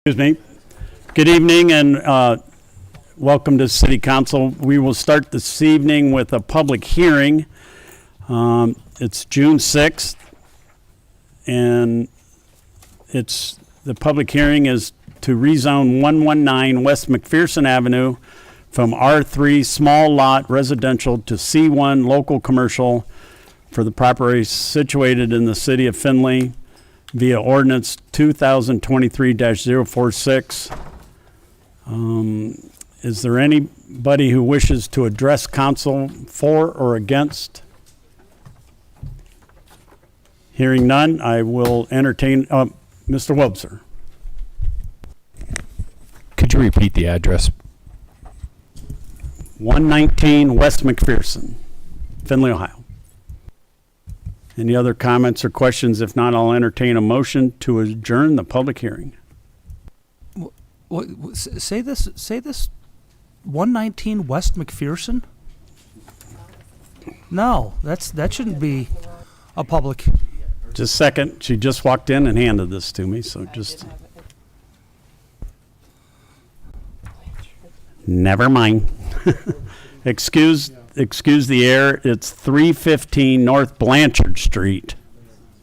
Excuse me. Good evening and welcome to City Council. We will start this evening with a public hearing. It's June 6th and the public hearing is to rezone 119 West McPherson Avenue from R3 small lot residential to C1 local commercial for the property situated in the city of Findlay via ordinance 2023-046. Is there anybody who wishes to address council for or against? Hearing none, I will entertain, Mr. Wobser. Could you repeat the address? 119 West McPherson, Findlay, Ohio. Any other comments or questions? If not, I'll entertain a motion to adjourn the public hearing. Say this 119 West McPherson? No, that shouldn't be a public. Just a second. She just walked in and handed this to me, so just... Never mind. Excuse the error. It's 315 North Blanchard Street.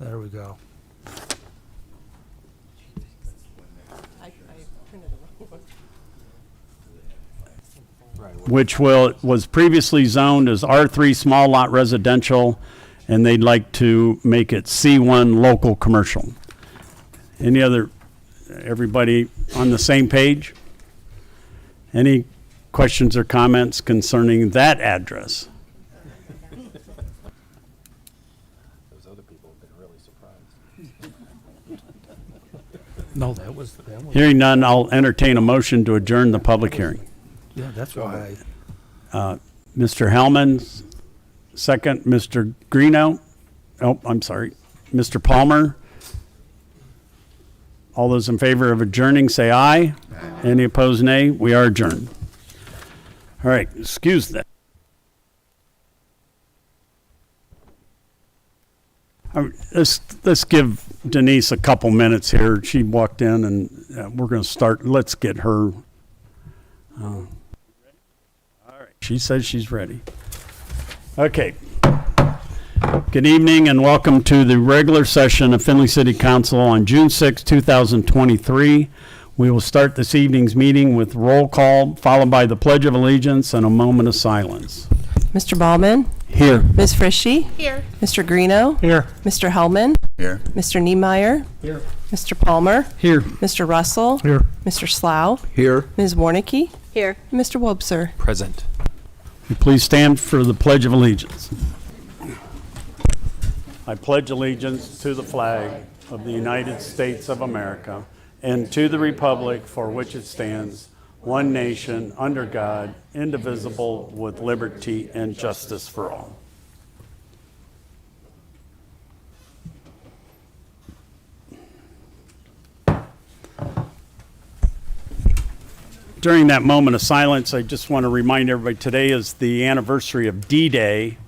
There we go. Which was previously zoned as R3 small lot residential, and they'd like to make it C1 local commercial. Everybody on the same page? Any questions or comments concerning that address? Those other people have been really surprised. No, that was. Hearing none, I'll entertain a motion to adjourn the public hearing. Yeah, that's why. Mr. Hellman, second. Mr. Greeno. Oh, I'm sorry. Mr. Palmer. All those in favor of adjourning, say aye. Any opposed, nay. We are adjourned. All right, excuse that. Let's give Denise a couple minutes here. She walked in and we're going to start. Let's get her. All right, she says she's ready. Okay. Good evening and welcome to the regular session of Findlay City Council on June 6, 2023. We will start this evening's meeting with roll call, followed by the Pledge of Allegiance and a moment of silence. Mr. Ballman? Here. Ms. Frischi? Here. Mr. Greeno? Here. Mr. Hellman? Here. Mr. Niemeyer? Here. Mr. Palmer? Here. Mr. Russell? Here. Mr. Slough? Here. Ms. Warnicki? Here. Mr. Wobser? Present. Will you please stand for the Pledge of Allegiance. I pledge allegiance to the flag of the United States of America and to the republic for which it stands, one nation, under God, indivisible, with liberty and justice for all. During that moment of silence, I just want to remind everybody today is the anniversary of D-Day,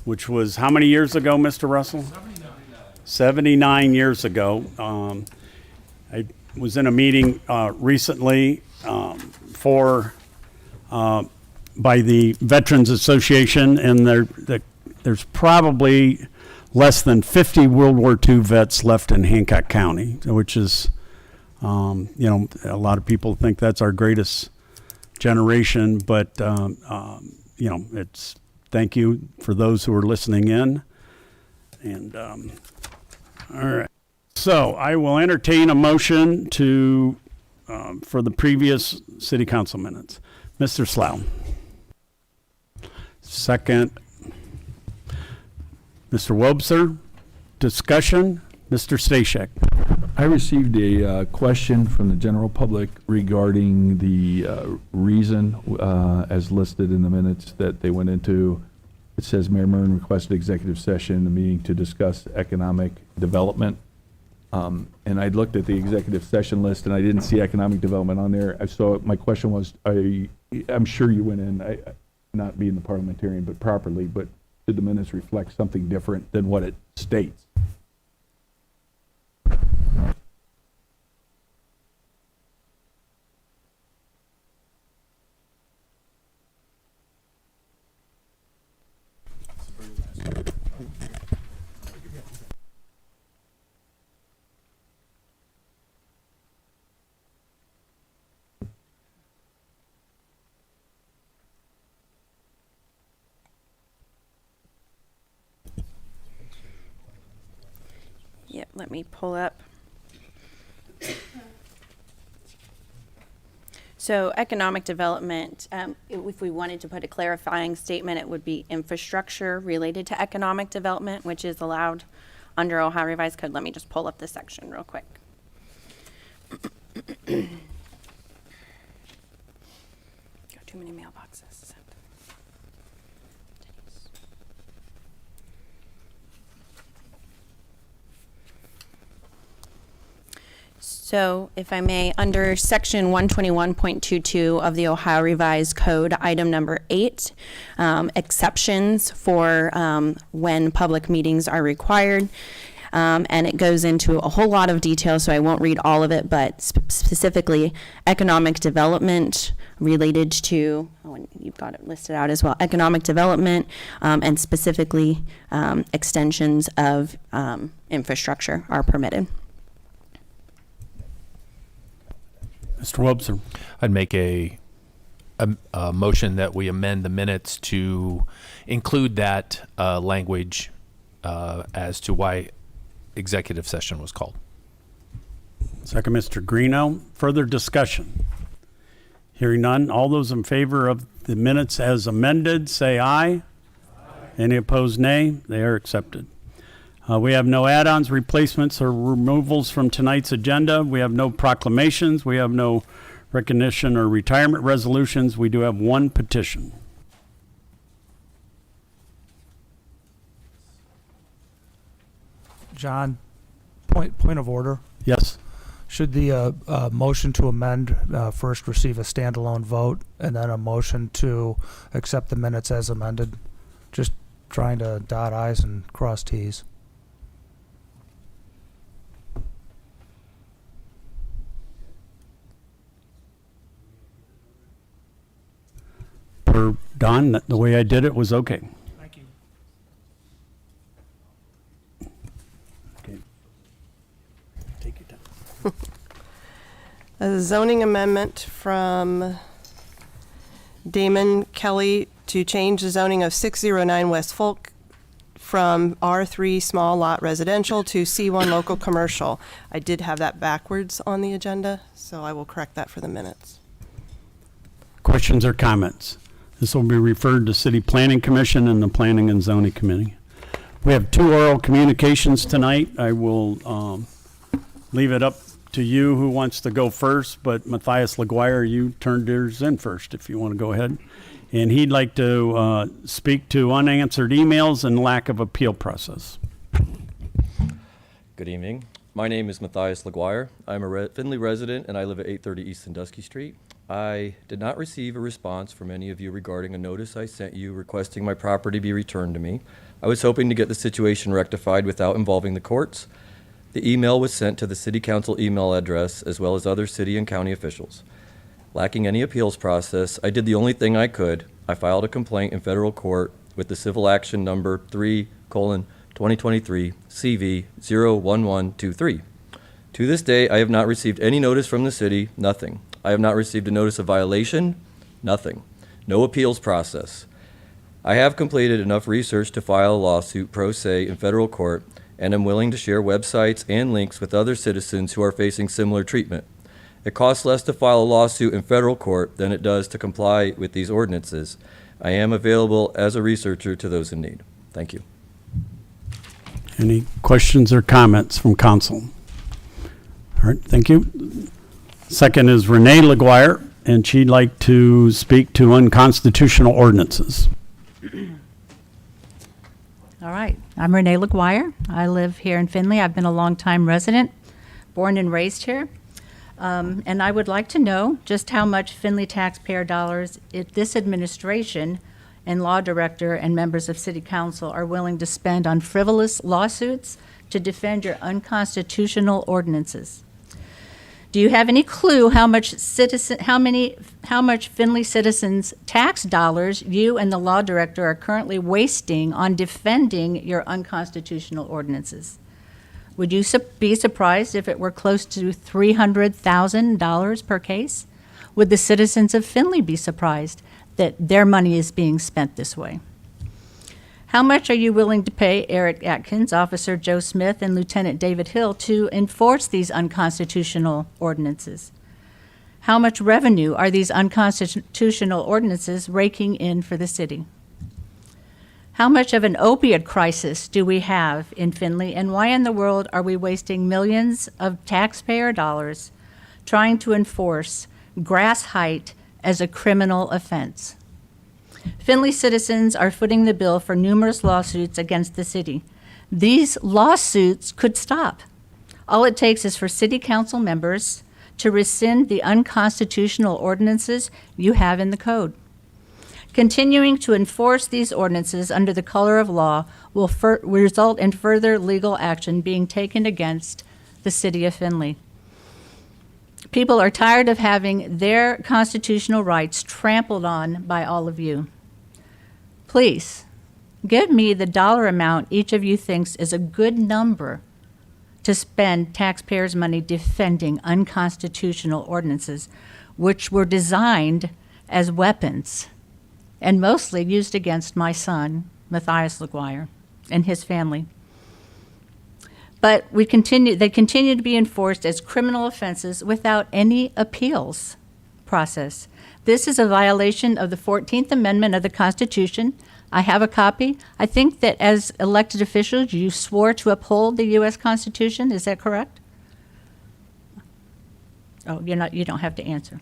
which was how many years ago, Mr. Russell? 79 years ago. I was in a meeting recently by the Veterans Association, and there's probably less than 50 World War II vets left in Hancock County, which is, a lot of people think that's our greatest generation, but, it's thank you for those who are listening in. And, all right. So I will entertain a motion for the previous city council minutes. Mr. Slough. Second. Mr. Wobser. Discussion. Mr. Stashek. I received a question from the general public regarding the reason, as listed in the minutes, that they went into. It says Mayor Murren requested executive session in the meeting to discuss economic development. And I looked at the executive session list and I didn't see economic development on there. So my question was, I'm sure you went in, not being the parliamentarian, but properly, but did the minutes reflect something different than what it states? let me pull up. So economic development, if we wanted to put a clarifying statement, it would be infrastructure related to economic development, which is allowed under Ohio Revised Code. Let me just pull up this section real quick. Got too many mailboxes. So, if I may, under section 121.22 of the Ohio Revised Code, item number 8, exceptions for when public meetings are required. And it goes into a whole lot of detail, so I won't read all of it, but specifically economic development related to, oh, and you've got it listed out as well, economic development, and specifically extensions of infrastructure are permitted. Mr. Wobser. I'd make a motion that we amend the minutes to include that language as to why executive session was called. Second, Mr. Greeno. Further discussion? Hearing none. All those in favor of the minutes as amended, say aye. Aye. Any opposed, nay. They are accepted. We have no add-ons, replacements, or removals from tonight's agenda. We have no proclamations. We have no recognition or retirement resolutions. We do have one petition. John, point of order. Yes. Should the motion to amend first receive a standalone vote and then a motion to accept the minutes as amended? Just trying to dot i's and cross t's. Per Don, the way I did it was okay. Thank you. Okay. Take your time. A zoning amendment from Damon Kelly to change the zoning of 609 West Folk from R3 small lot residential to C1 local commercial. I did have that backwards on the agenda, so I will correct that for the minutes. Questions or comments? This will be referred to City Planning Commission and the Planning and Zoning Committee. We have 2 oral communications tonight. I will leave it up to you who wants to go first, but Matthias LaGuire, you turned yours in first if you want to go ahead. And he'd like to speak to unanswered emails and lack of appeal process. Good evening. My name is Matthias LaGuire. I'm a Findlay resident and I live at 830 East Sandusky Street. I did not receive a response from any of you regarding a notice I sent you requesting my property be returned to me. I was hoping to get the situation rectified without involving the courts. The email was sent to the City Council email address as well as other city and county officials. Lacking any appeals process, I did the only thing I could. I filed a complaint in federal court with the civil action number 3:2023 CV 01123. To this day, I have not received any notice from the city, nothing. I have not received a notice of violation, nothing. No appeals process. I have completed enough research to file a lawsuit pro se in federal court and am willing to share websites and links with other citizens who are facing similar treatment. It costs less to file a lawsuit in federal court than it does to comply with these ordinances. I am available as a researcher to those in need. Thank you. Any questions or comments from council? All right, thank you. Second is Renee LaGuire, and she'd like to speak to unconstitutional ordinances. All right. I'm Renee LaGuire. I live here in Findlay. I've been a longtime resident, born and raised here. And I would like to know just how much Findlay taxpayer dollars this administration and law director and members of city council are willing to spend on frivolous lawsuits to defend your unconstitutional ordinances. Do you have any clue how much Findlay citizens' tax dollars you and the law director are currently wasting on defending your unconstitutional ordinances? Would you be surprised if it were close to $300,000 per case? Would the citizens of Findlay be surprised that their money is being spent this way? How much are you willing to pay Eric Atkins, Officer Joe Smith, and Lieutenant David Hill to enforce these unconstitutional ordinances? How much revenue are these unconstitutional ordinances raking in for the city? How much of an opiate crisis do we have in Findlay, and why in the world are we wasting millions of taxpayer dollars trying to enforce grass height as a criminal offense? Findlay citizens are footing the bill for numerous lawsuits against the city. These lawsuits could stop. All it takes is for city council members to rescind the unconstitutional ordinances you have in the code. Continuing to enforce these ordinances under the color of law will result in further legal action being taken against the city of Findlay. People are tired of having their constitutional rights trampled on by all of you. Please, give me the dollar amount each of you thinks is a good number to spend taxpayers' money defending unconstitutional ordinances, which were designed as weapons and mostly used against my son, Matthias LaGuire, and his family. But they continue to be enforced as criminal offenses without any appeals process. This is a violation of the 14th Amendment of the Constitution. I have a copy. I think that as elected officials, you swore to uphold the U.S. Constitution. Is that correct? Oh, you don't have to answer.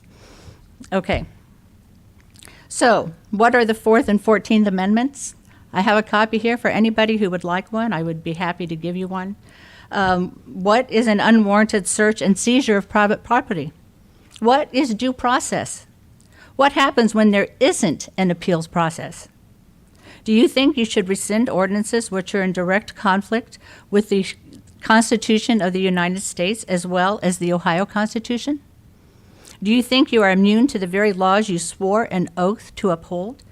Okay. So, what are the 4th and 14th Amendments? I have a copy here for anybody who would like one. I would be happy to give you one. What is an unwarranted search and seizure of private property? What is due process? What happens when there isn't an appeals process? Do you think you should rescind ordinances which are in direct conflict with the Constitution of the United States as well as the Ohio Constitution? Do you think you are immune to the very laws you swore an oath to uphold?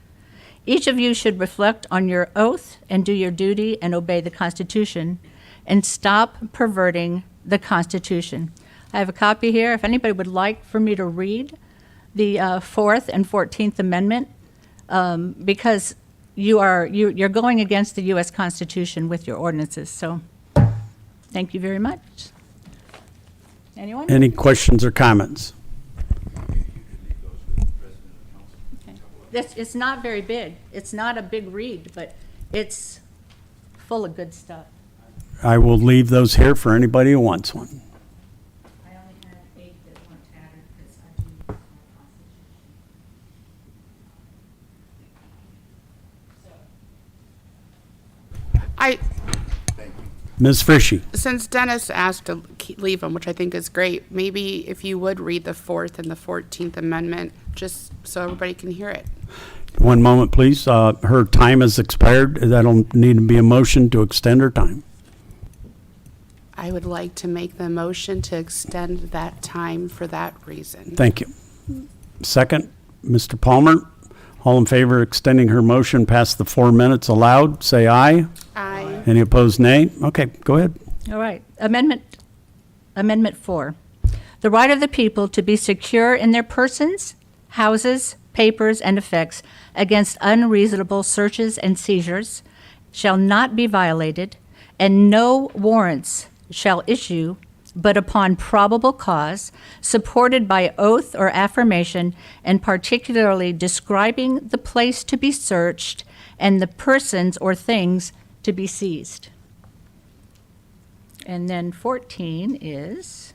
Each of you should reflect on your oath and do your duty and obey the Constitution and stop perverting the Constitution. I have a copy here. If anybody would like for me to read the 4th and 14th Amendment, because you're going against the U.S. Constitution with your ordinances. So thank you very much. Anyone? Any questions or comments? It's not very big. It's not a big read, but it's full of good stuff. I will leave those here for anybody who wants one. I only had 8 that weren't tattered because I do use my Ms. Frishy. Since Dennis asked to leave them, which I think is great, maybe if you would read the 4th and the 14th Amendment, just so everybody can hear it. One moment, please. Her time has expired. That'll need to be a motion to extend her time. I would like to make the motion to extend that time for that reason. Thank you. Second, Mr. Palmer. All in favor of extending her motion past the 4 minutes allowed, say aye. Aye. Any opposed, nay? Okay, go ahead. All right. Amendment 4. The right of the people to be secure in their persons, houses, papers, and effects against unreasonable searches and seizures shall not be violated, and no warrants shall issue but upon probable cause, supported by oath or affirmation, and particularly describing the place to be searched and the persons or things to be seized. And then 14 is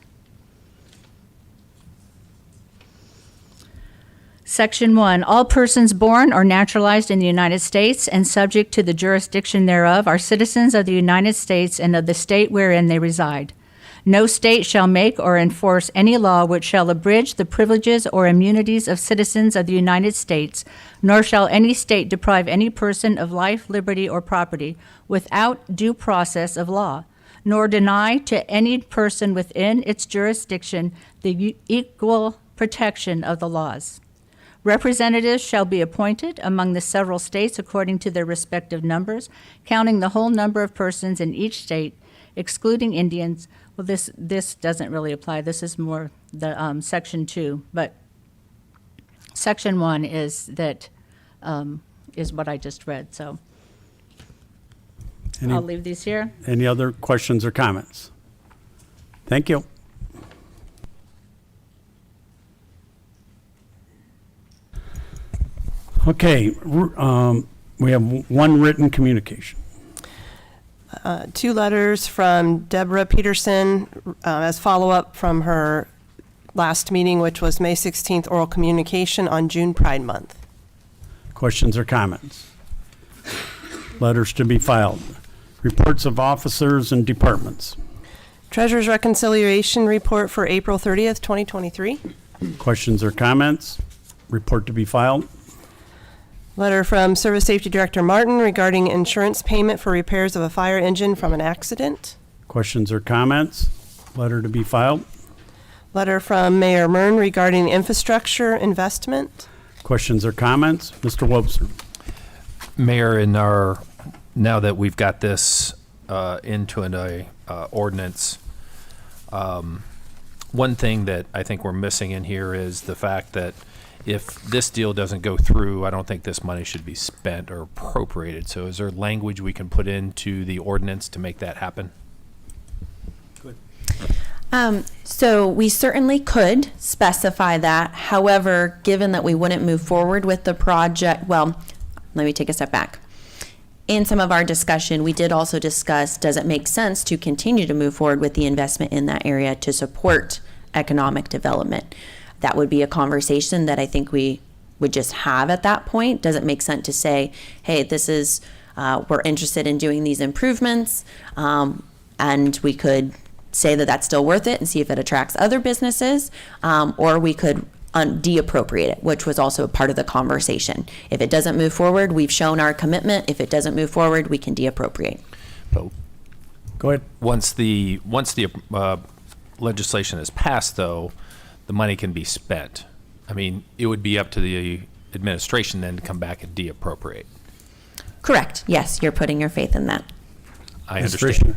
Section 1, all persons born or naturalized in the United States and subject to the jurisdiction thereof are citizens of the United States and of the state wherein they reside. No state shall make or enforce any law which shall abridge the privileges or immunities of citizens of the United States, nor shall any state deprive any person of life, liberty, or property without due process of law, nor deny to any person within its jurisdiction the equal protection of the laws. Representatives shall be appointed among the several states according to their respective numbers, counting the whole number of persons in each state, excluding Indians. Well, this doesn't really apply. This is more the Section 2, but Section 1 is that is what I just read. So Any- I'll leave these here. Any other questions or comments? Thank you. Okay, we have one written communication. 2 letters from Deborah Peterson as follow-up from her last meeting, which was May 16th oral communication on June Pride Month. Questions or comments? Letters to be filed. Reports of officers and departments. Treasurer's reconciliation report for April 30th, 2023. Questions or comments? Report to be filed. Letter from Service Safety Director Martin regarding insurance payment for repairs of a fire engine from an accident. Questions or comments? Letter to be filed. Letter from Mayor Mern regarding infrastructure investment. Questions or comments? Mr. Wobser. Mayor, now that we've got this into an ordinance, one thing that I think we're missing in here is the fact that if this deal doesn't go through, I don't think this money should be spent or appropriated. So is there language we can put into the ordinance to make that happen? So we certainly could specify that. However, given that we wouldn't move forward with the project, well, let me take a step back. In some of our discussion, we did also discuss, does it make sense to continue to move forward with the investment in that area to support economic development? That would be a conversation that I think we would just have at that point. Does it make sense to say, hey, this is, we're interested in doing these improvements, and we could say that that's still worth it and see if it attracts other businesses, or we could deappropriate it, which was also a part of the conversation. If it doesn't move forward, we've shown our commitment. If it doesn't move forward, we can deappropriate. But Go ahead. once the legislation is passed, though, the money can be spent. I mean, it would be up to the administration then to come back and deappropriate. Correct. Yes, you're putting your faith in that. I Ms. understand.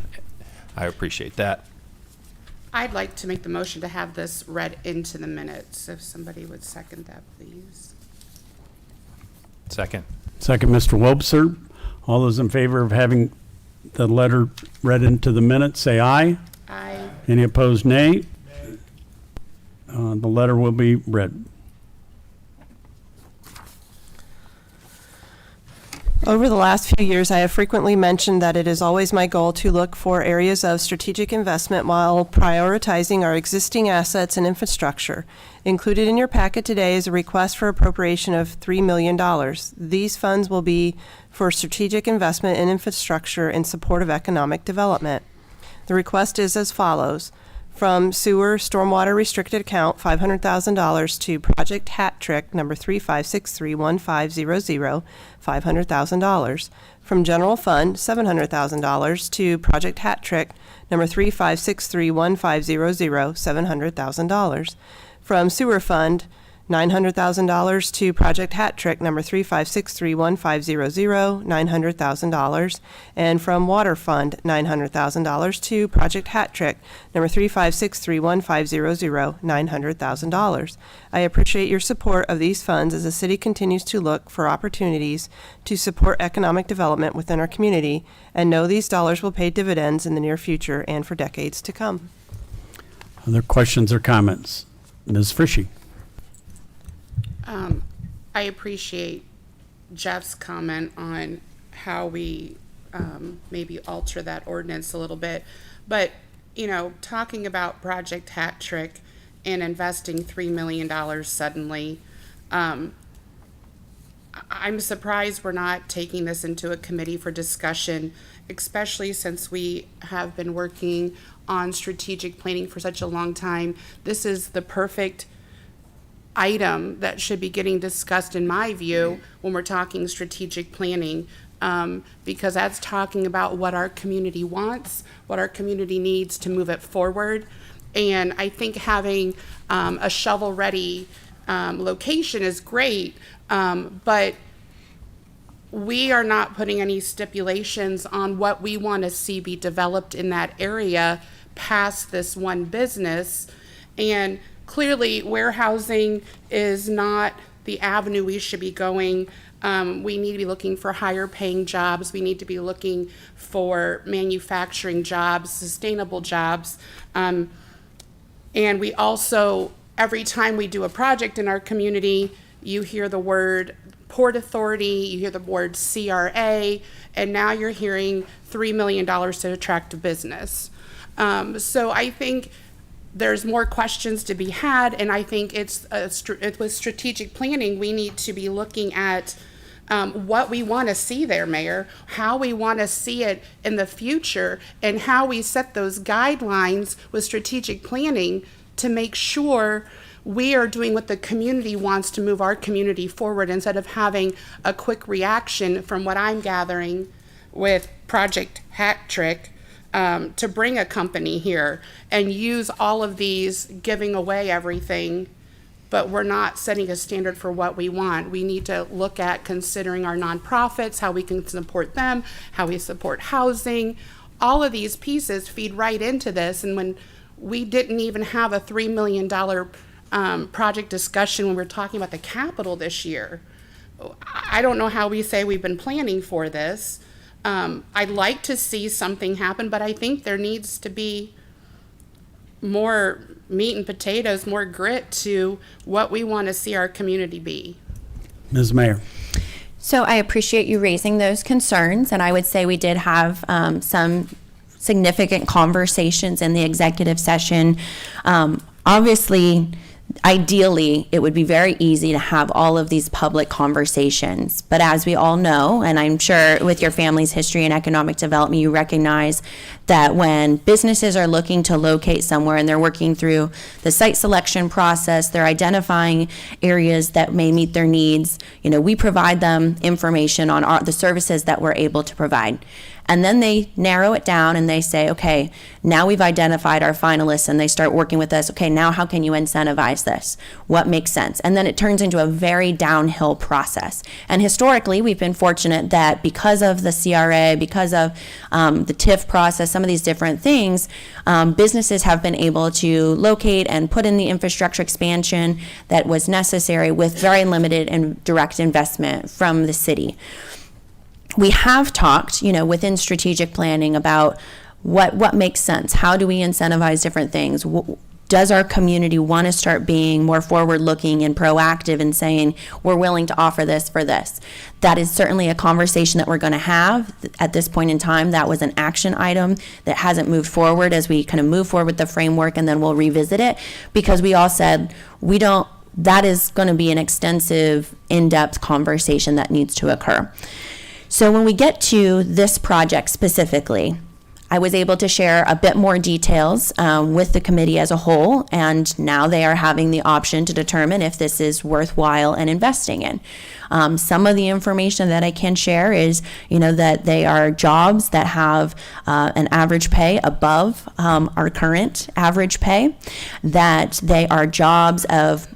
I appreciate that. I'd like to make the motion to have this read into the minutes. If somebody would second that, please. Second. Second, Mr. Wobser. All those in favor of having the letter read into the minutes, say aye. Aye. Any opposed, nay. The letter will be read. Over the last few years, I have frequently mentioned that it is always my goal to look for areas of strategic investment while prioritizing our existing assets and infrastructure. Included in your packet today is a request for appropriation of $3 million. These funds will be for strategic investment in infrastructure in support of economic development. The request is as follows. From Sewer Stormwater Restricted Account, $500,000 to Project Hat Trick, number 35631500, $500,000. From General Fund, $700,000 to Project Hat Trick, number 35631500, $700,000. From Sewer Fund, $900,000 to Project Hat Trick, number 35631500, $900,000. And from Water Fund, $900,000 to Project Hat Trick, number 35631500, $900,000. I appreciate your support of these funds as the city continues to look for opportunities to support economic development within our community, and know these dollars will pay dividends in the near future and for decades to come. Other questions or comments? Ms. Frishy. I appreciate Jeff's comment on how we maybe alter that ordinance a little bit. But, talking about Project Hat Trick and investing $3 million suddenly, I'm surprised we're not taking this into a committee for discussion, especially since we have been working on strategic planning for such a long time. This is the perfect item that should be getting discussed, in my view, when we're talking strategic planning, because that's talking about what our community wants, what our community needs to move it forward. And I think having a shovel-ready location is great, but we are not putting any stipulations on what we want to see be developed in that area past this one business. And clearly, warehousing is not the avenue we should be going. We need to be looking for higher paying jobs. We need to be looking for manufacturing jobs, sustainable jobs. And we also, every time we do a project in our community, you hear the word Port Authority, you hear the word CRA, and now you're hearing $3 million to attract business. So I think there's more questions to be had, and I think with strategic planning, we need to be looking at what we want to see there, Mayor, how we want to see it in the future, and how we set those guidelines with strategic planning to make sure we are doing what the community wants to move our community forward, instead of having a quick reaction from what I'm gathering with Project Hat Trick to bring a company here and use all of these giving away everything, but we're not setting a standard for what we want. We need to look at considering our nonprofits, how we can support them, how we support housing. All of these pieces feed right into this. And when we didn't even have a $3 million project discussion when we were talking about the Capitol this year, I don't know how we say we've been planning for this. I'd like to see something happen, but I think there needs to be more meat and potatoes, more grit to what we want to see our community be. Ms. Mayor. So I appreciate you raising those concerns, and I would say we did have some significant conversations in the executive session. Obviously, ideally, it would be very easy to have all of these public conversations. But as we all know, and I'm sure with your family's history and economic development, you recognize that when businesses are looking to locate somewhere and they're working through the site selection process, they're identifying areas that may meet their needs. We provide them information on the services that we're able to provide. And then they narrow it down and they say, okay, now we've identified our finalists, and they start working with us. Okay, now how can you incentivize this? What makes sense? And then it turns into a very downhill process. And historically, we've been fortunate that because of the CRA, because of the TIF process, some of these different things, businesses have been able to locate and put in the infrastructure expansion that was necessary with very limited and direct investment from the city. We have talked, within strategic planning about what makes sense. How do we incentivize different things? Does our community want to start being more forward-looking and proactive and saying, we're willing to offer this for this? That is certainly a conversation that we're going to have. At this point in time, that was an action item that hasn't moved forward as we kind of move forward with the framework, and then we'll revisit it, because we all said that is going to be an extensive, in-depth conversation that needs to occur. So when we get to this project specifically, I was able to share a bit more details with the committee as a whole, and now they are having the option to determine if this is worthwhile and investing in. Some of the information that I can share is, that they are jobs that have an average pay above our current average pay, that they are jobs of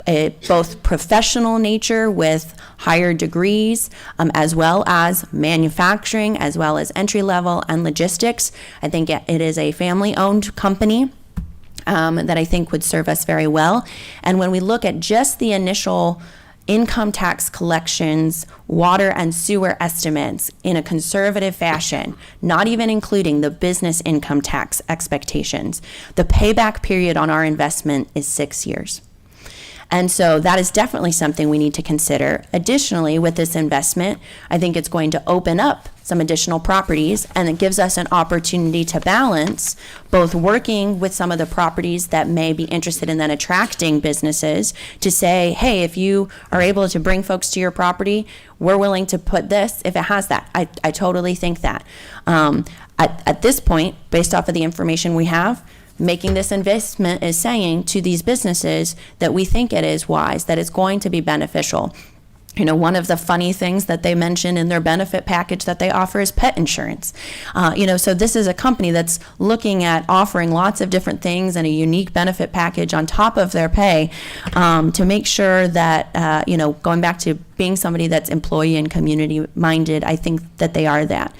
both professional nature with higher degrees, as well as manufacturing, as well as entry level and logistics. I think it is a family-owned company that I think would serve us very well. And when we look at just the initial income tax collections, water and sewer estimates in a conservative fashion, not even including the business income tax expectations, the payback period on our investment is 6 years. And so that is definitely something we need to consider. Additionally, with this investment, I think it's going to open up some additional properties, and it gives us an opportunity to balance both working with some of the properties that may be interested in then attracting businesses to say, hey, if you are able to bring folks to your property, we're willing to put this if it has that. I totally think that. At this point, based off of the information we have, making this investment is saying to these businesses that we think it is wise, that it's going to be beneficial. One of the funny things that they mention in their benefit package that they offer is pet insurance. So this is a company that's looking at offering lots of different things and a unique benefit package on top of their pay to make sure that, going back to being somebody that's employee and community minded, I think that they are that.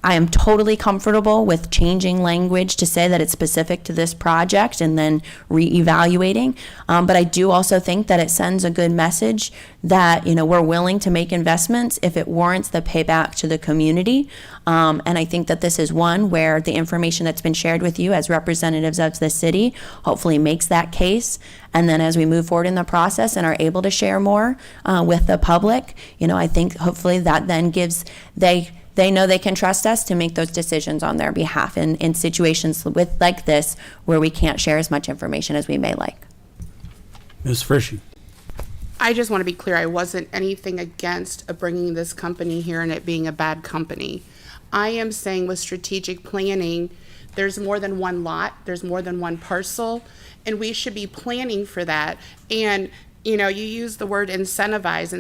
I am totally comfortable with changing language to say that it's specific to this project and then reevaluating. But I do also think that it sends a good message that, we're willing to make investments if it warrants the payback to the community. And I think that this is one where the information that's been shared with you as representatives of the city hopefully makes that case. And then as we move forward in the process and are able to share more with the public, I think hopefully that then gives, they know they can trust us to make those decisions on their behalf in situations like this where we can't share as much information as we may like. Ms. Frischie. I just want to be clear, I wasn't anything against bringing this company here and it being a bad company. I am saying with strategic planning, there's more than one lot, there's more than one parcel, and we should be planning for that. And you use the word incentivize,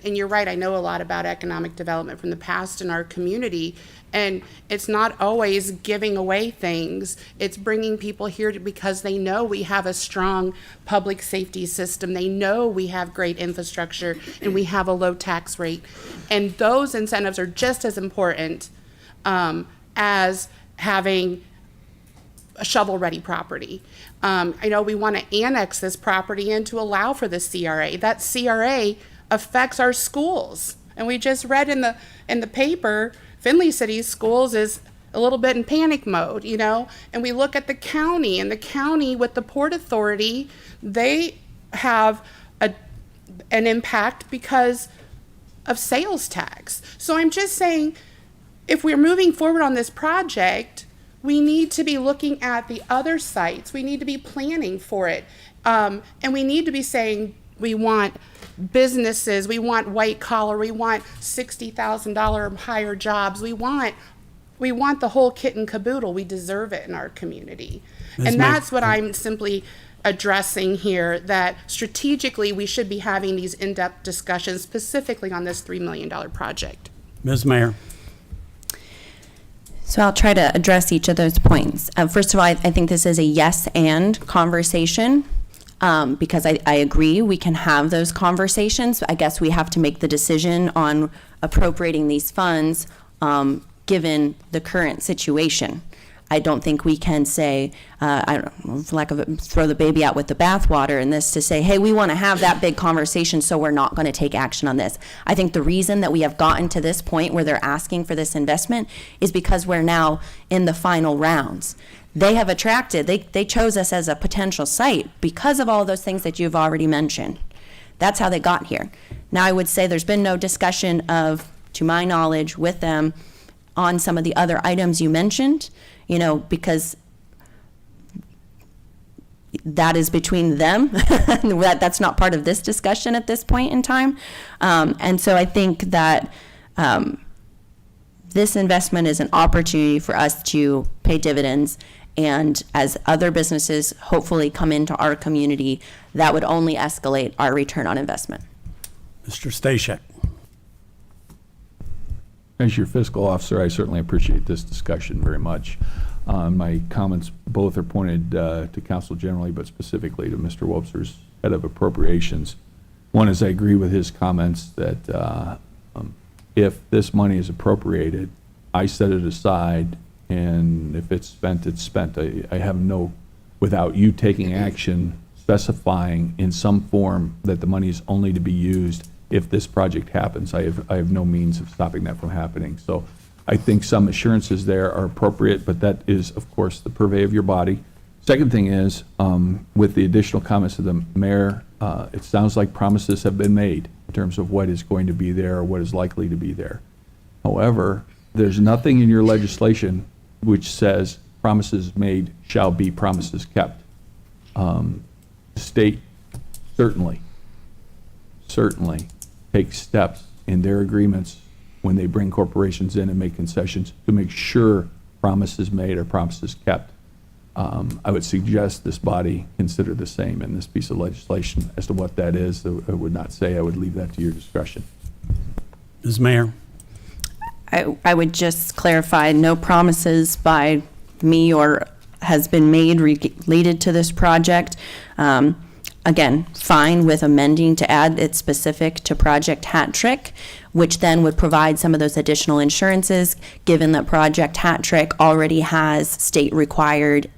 and you're right, I know a lot about economic development from the past in our community, and it's not always giving away things. It's bringing people here because they know we have a strong public safety system. They know we have great infrastructure, and we have a low tax rate. And those incentives are just as important as having a shovel-ready property. I know we want to annex this property in to allow for the CRA. That CRA affects our schools. And we just read in the paper, Findlay City's schools is a little bit in panic mode, And we look at the county, and the county with the Port Authority, they have an impact because of sales tax. So I'm just saying, if we're moving forward on this project, we need to be looking at the other sites. We need to be planning for it. And we need to be saying we want businesses, we want white collar, we want $60,000 higher jobs. We want the whole kit and caboodle. We deserve it in our community. And that's what I'm simply addressing here, that strategically we should be having these in-depth discussions specifically on this $3 million project. Ms. Mayor. So I'll try to address each of those points. First of all, I think this is a yes and conversation because I agree we can have those conversations. I guess we have to make the decision on appropriating these funds given the current situation. I don't think we can say, I don't know, for lack of it, throw the baby out with the bathwater in this to say, hey, we want to have that big conversation, so we're not going to take action on this. I think the reason that we have gotten to this point where they're asking for this investment is because we're now in the final rounds. They have attracted, they chose us as a potential site because of all those things that you've already mentioned. That's how they got here. Now, I would say there's been no discussion of, to my knowledge, with them on some of the other items you mentioned, because that is between them. That's not part of this discussion at this point in time. And so I think that this investment is an opportunity for us to pay dividends. And as other businesses hopefully come into our community, that would only escalate our return on investment. Mr. Stashek. As your fiscal officer, I certainly appreciate this discussion very much. My comments both are pointed to council generally, but specifically to Mr. Wobser's head of appropriations. One is I agree with his comments that if this money is appropriated, I set it aside, and if it's spent, it's spent. I have no, without you taking action, specifying in some form that the money is only to be used if this project happens. I have no means of stopping that from happening. So I think some assurances there are appropriate, but that is, of course, the purvey of your body. Second thing is, with the additional comments of the mayor, it sounds like promises have been made in terms of what is going to be there or what is likely to be there. However, there's nothing in your legislation which says promises made shall be promises kept. The state certainly take steps in their agreements when they bring corporations in and make concessions to make sure promises made are promises kept. I would suggest this body consider the same in this piece of legislation. As to what that is, I would not say. I would leave that to your discretion. Ms. Mayor. I would just clarify, no promises by me or has been made related to this project. again, fine with amending to add it specific to Project Hat Trick, which then would provide some of those additional insurances, given that Project Hat Trick already has state-required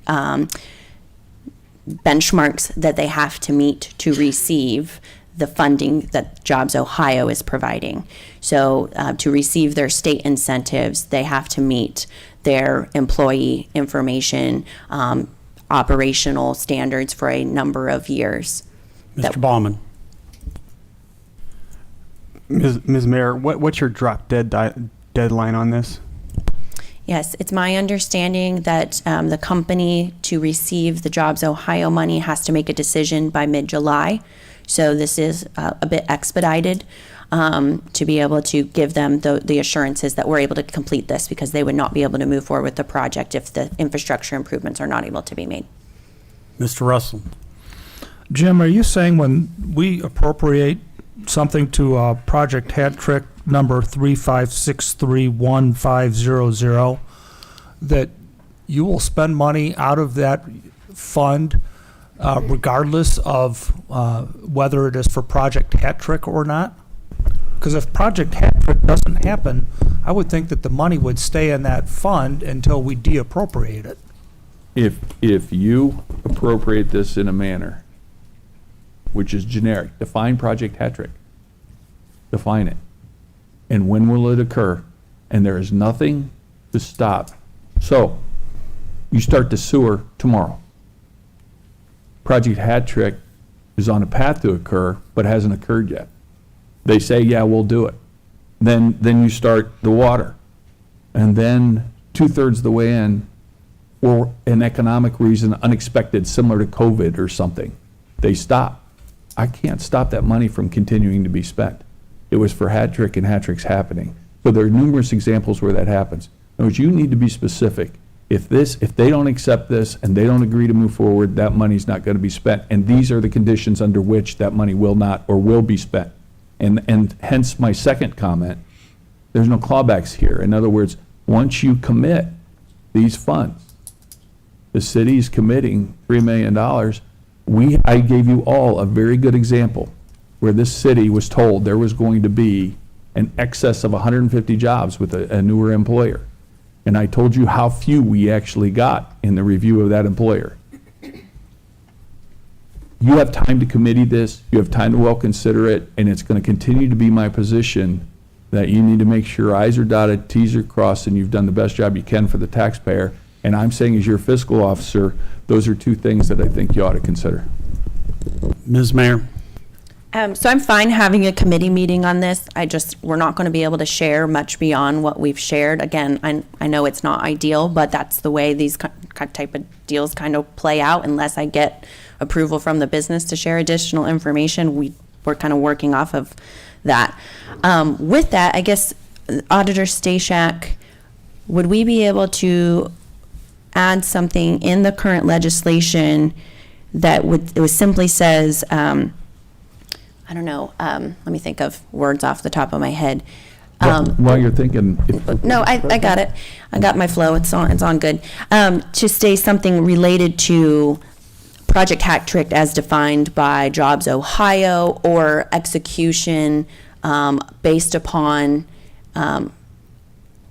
benchmarks that they have to meet to receive the funding that Jobs Ohio is providing. So to receive their state incentives, they have to meet their employee information, operational standards for a number of years. Mr. Baumann. Ms. Mayor, what's your drop deadline on this? Yes, it's my understanding that the company to receive the Jobs Ohio money has to make a decision by mid-July. So this is a bit expedited to be able to give them the assurances that we're able to complete this, because they would not be able to move forward with the project if the infrastructure improvements are not able to be made. Mr. Russell. Jim, are you saying when we appropriate something to Project Hat Trick number 35631500 that you will spend money out of that fund regardless of whether it is for Project Hat Trick or not? Because if Project Hat Trick doesn't happen, I would think that the money would stay in that fund until we deappropriate it. If you appropriate this in a manner which is generic, define Project Hat Trick. Define it. And when will it occur? And there is nothing to stop. So, you start the sewer tomorrow. Project Hat Trick is on a path to occur, but hasn't occurred yet. They say, yeah, we'll do it. Then you start the water. And then 2/3 of the way in, for an economic reason, unexpected, similar to COVID or something, they stop. I can't stop that money from continuing to be spent. It was for Hat Trick, and Hat Trick's happening. So there are numerous examples where that happens. In other words, you need to be specific. If they don't accept this and they don't agree to move forward, that money's not going to be spent. And these are the conditions under which that money will not or will be spent. And hence my second comment, there's no clawbacks here. In other words, once you commit these funds, the city's committing $3 million. I gave you all a very good example where this city was told there was going to be an excess of 150 jobs with a newer employer. And I told you how few we actually got in the review of that employer. You have time to committee this, you have time to well consider it, and it's going to continue to be my position that you need to make sure I's are dotted, T's are crossed, and you've done the best job you can for the taxpayer. And I'm saying, as your fiscal officer, those are two things that I think you ought to consider. Ms. Mayor. So I'm fine having a committee meeting on this. We're not going to be able to share much beyond what we've shared. Again, I know it's not ideal, but that's the way these type of deals kind of play out. Unless I get approval from the business to share additional information, we're kind of working off of that. With that, I guess, Auditor Stashak, would we be able to add something in the current legislation that simply says, I don't know, let me think of words off the top of my head. While you're thinking. No, I got it. I got my flow. It's on good. To say something related to Project Hat Trick as defined by Jobs Ohio, or execution based upon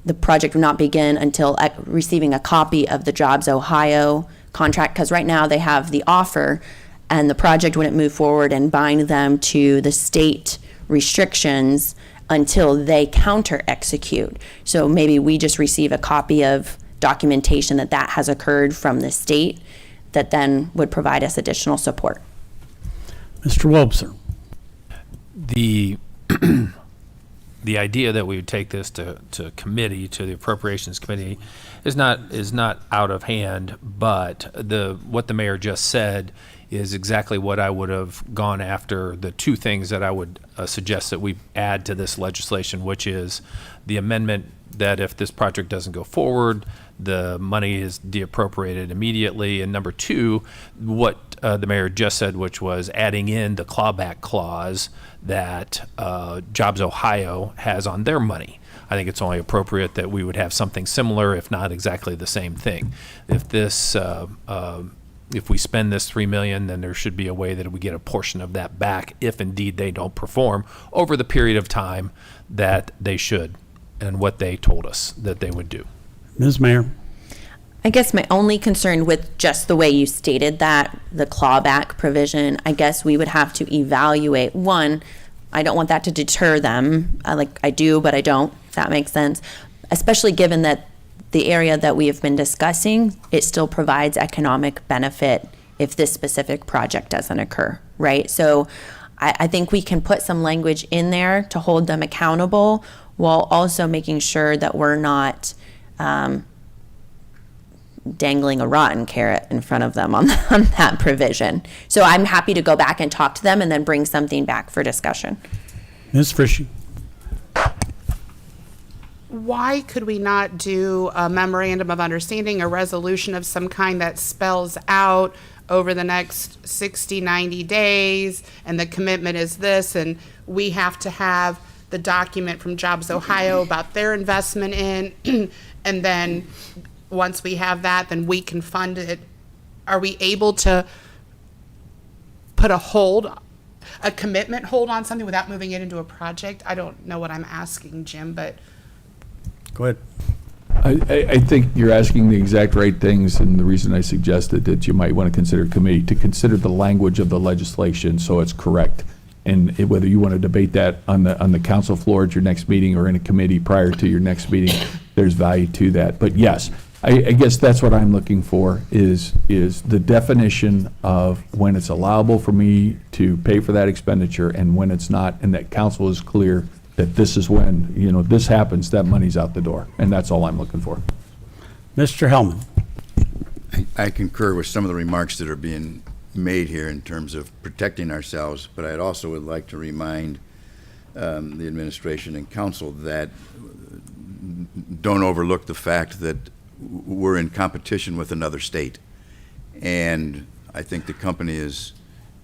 the project will not begin until receiving a copy of the Jobs Ohio contract, because right now they have the offer and the project wouldn't move forward and bind them to the state restrictions until they counter execute. So maybe we just receive a copy of documentation that has occurred from the state that then would provide us additional support. Mr. Wobser. The idea that we would take this to committee, to the Appropriations Committee, is not out of hand, but what the mayor just said is exactly what I would have gone after. The two things that I would suggest that we add to this legislation, which is the amendment that if this project doesn't go forward, the money is deappropriated immediately. And number two, what the mayor just said, which was adding in the clawback clause that Jobs Ohio has on their money. I think it's only appropriate that we would have something similar, if not exactly the same thing. If this if we spend this 3 million, then there should be a way that we get a portion of that back if indeed they don't perform over the period of time that they should and what they told us that they would do. Ms. Mayor? I guess my only concern with just the way you stated that, the clawback provision, I guess we would have to evaluate. One, I don't want that to deter them. I do, but I don't, if that makes sense. Especially given that the area that we have been discussing, it still provides economic benefit if this specific project doesn't occur, right? So I think we can put some language in there to hold them accountable while also making sure that we're not dangling a rotten carrot in front of them on that provision. So I'm happy to go back and talk to them and then bring something back for discussion. Ms. Frischie? Why could we not do a memorandum of understanding, a resolution of some kind that spells out over the next 60, 90 days, and the commitment is this, and we have to have the document from Jobs Ohio about their investment in, and then once we have that, then we can fund it. Are we able to put a commitment hold on something without moving it into a project? I don't know what I'm asking, Jim, but. Go ahead. I think you're asking the exact right things, and the reason I suggested that you might want to consider committee, to consider the language of the legislation so it's correct. And whether you want to debate that on the council floor at your next meeting or in a committee prior to your next meeting, there's value to that. But yes, I guess that's what I'm looking for is the definition of when it's allowable for me to pay for that expenditure and when it's not, and that council is clear that this is when, this happens, that money's out the door. And that's all I'm looking for. Mr. Hellman? I concur with some of the remarks that are being made here in terms of protecting ourselves, but I also would like to remind the administration and council that don't overlook the fact that we're in competition with another state. And I think the company is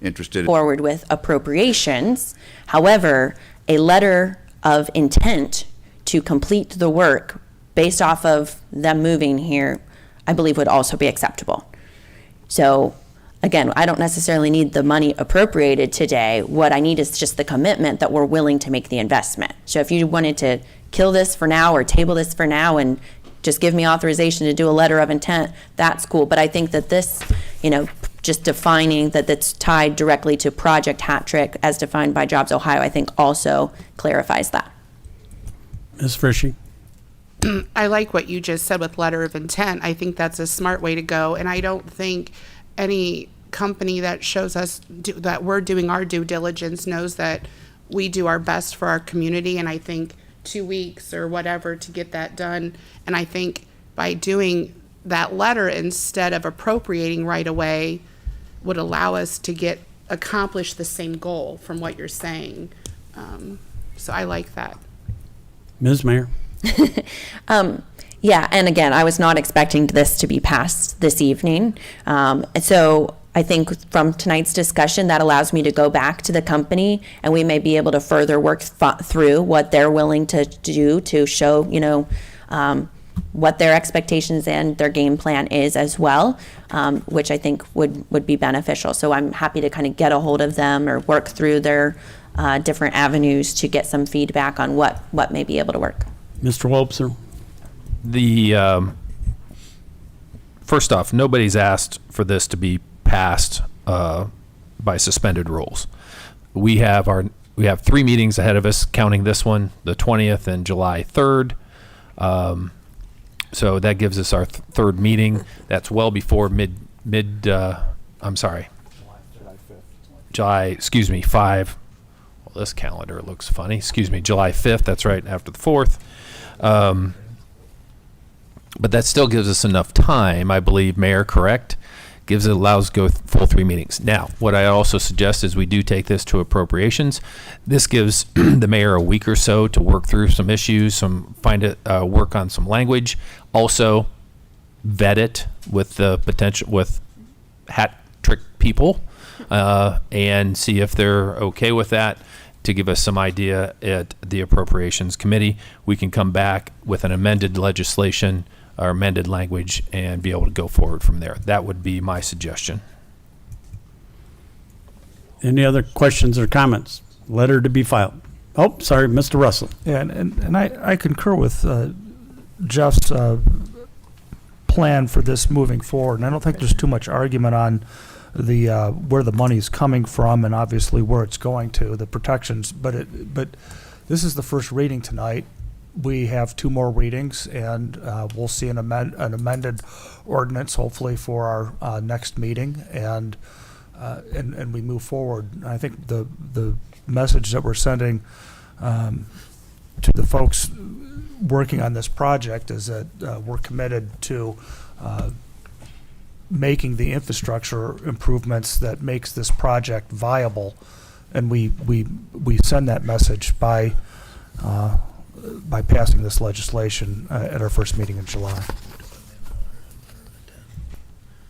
interested Forward with appropriations. However, a letter of intent to complete the work based off of them moving here, I believe would also be acceptable. So again, I don't necessarily need the money appropriated today. What I need is just the commitment that we're willing to make the investment. So if you wanted to kill this for now or table this for now and just give me authorization to do a letter of intent, that's cool. But I think that this, just defining that that's tied directly to Project Hat Trick as defined by Jobs Ohio, I think also clarifies that. Ms. Frischie? I like what you just said with letter of intent. I think that's a smart way to go. And I don't think any company that shows us that we're doing our due diligence knows that we do our best for our community. And I think 2 weeks or whatever to get that done. And I think by doing that letter instead of appropriating right away would allow us to accomplish the same goal from what you're saying. So I like that. Ms. Mayor? Yeah, and again, I was not expecting this to be passed this evening. So I think from tonight's discussion, that allows me to go back to the company and we may be able to further work through what they're willing to do to show, what their expectations and their game plan is as well, which I think would be beneficial. So I'm happy to kind of get a hold of them or work through their different avenues to get some feedback on what may be able to work. Mr. Wobser? First off, nobody's asked for this to be passed by suspended rules. We have 3 meetings ahead of us, counting this one, the 20th and July 3rd. So that gives us our third meeting. That's well before July 5. Well, this calendar looks funny. July 5th. That's right after the 4th. But that still gives us enough time, I believe, Mayor, correct? Allows go full 3 meetings. Now, what I also suggest is we do take this to appropriations. This gives the mayor a week or so to work through some issues, work on some language. Also, vet it with with hat trick people, and see if they're okay with that. To give us some idea at the appropriations committee, we can come back with an amended legislation or amended language and be able to go forward from there. That would be my suggestion. Any other questions or comments? Letter to be filed. Oh, sorry, Mr. Russell. Yeah, and I concur with Jeff's plan for this moving forward, and I don't think there's too much argument on the where the money's coming from and obviously where it's going to, the protections, but this is the first reading tonight. We have 2 more readings, and we'll see an amended ordinance hopefully for our next meeting, and we move forward. I think the message that we're sending to the folks working on this project is that we're committed to making the infrastructure improvements that makes this project viable, and we send that message by passing this legislation at our first meeting in July.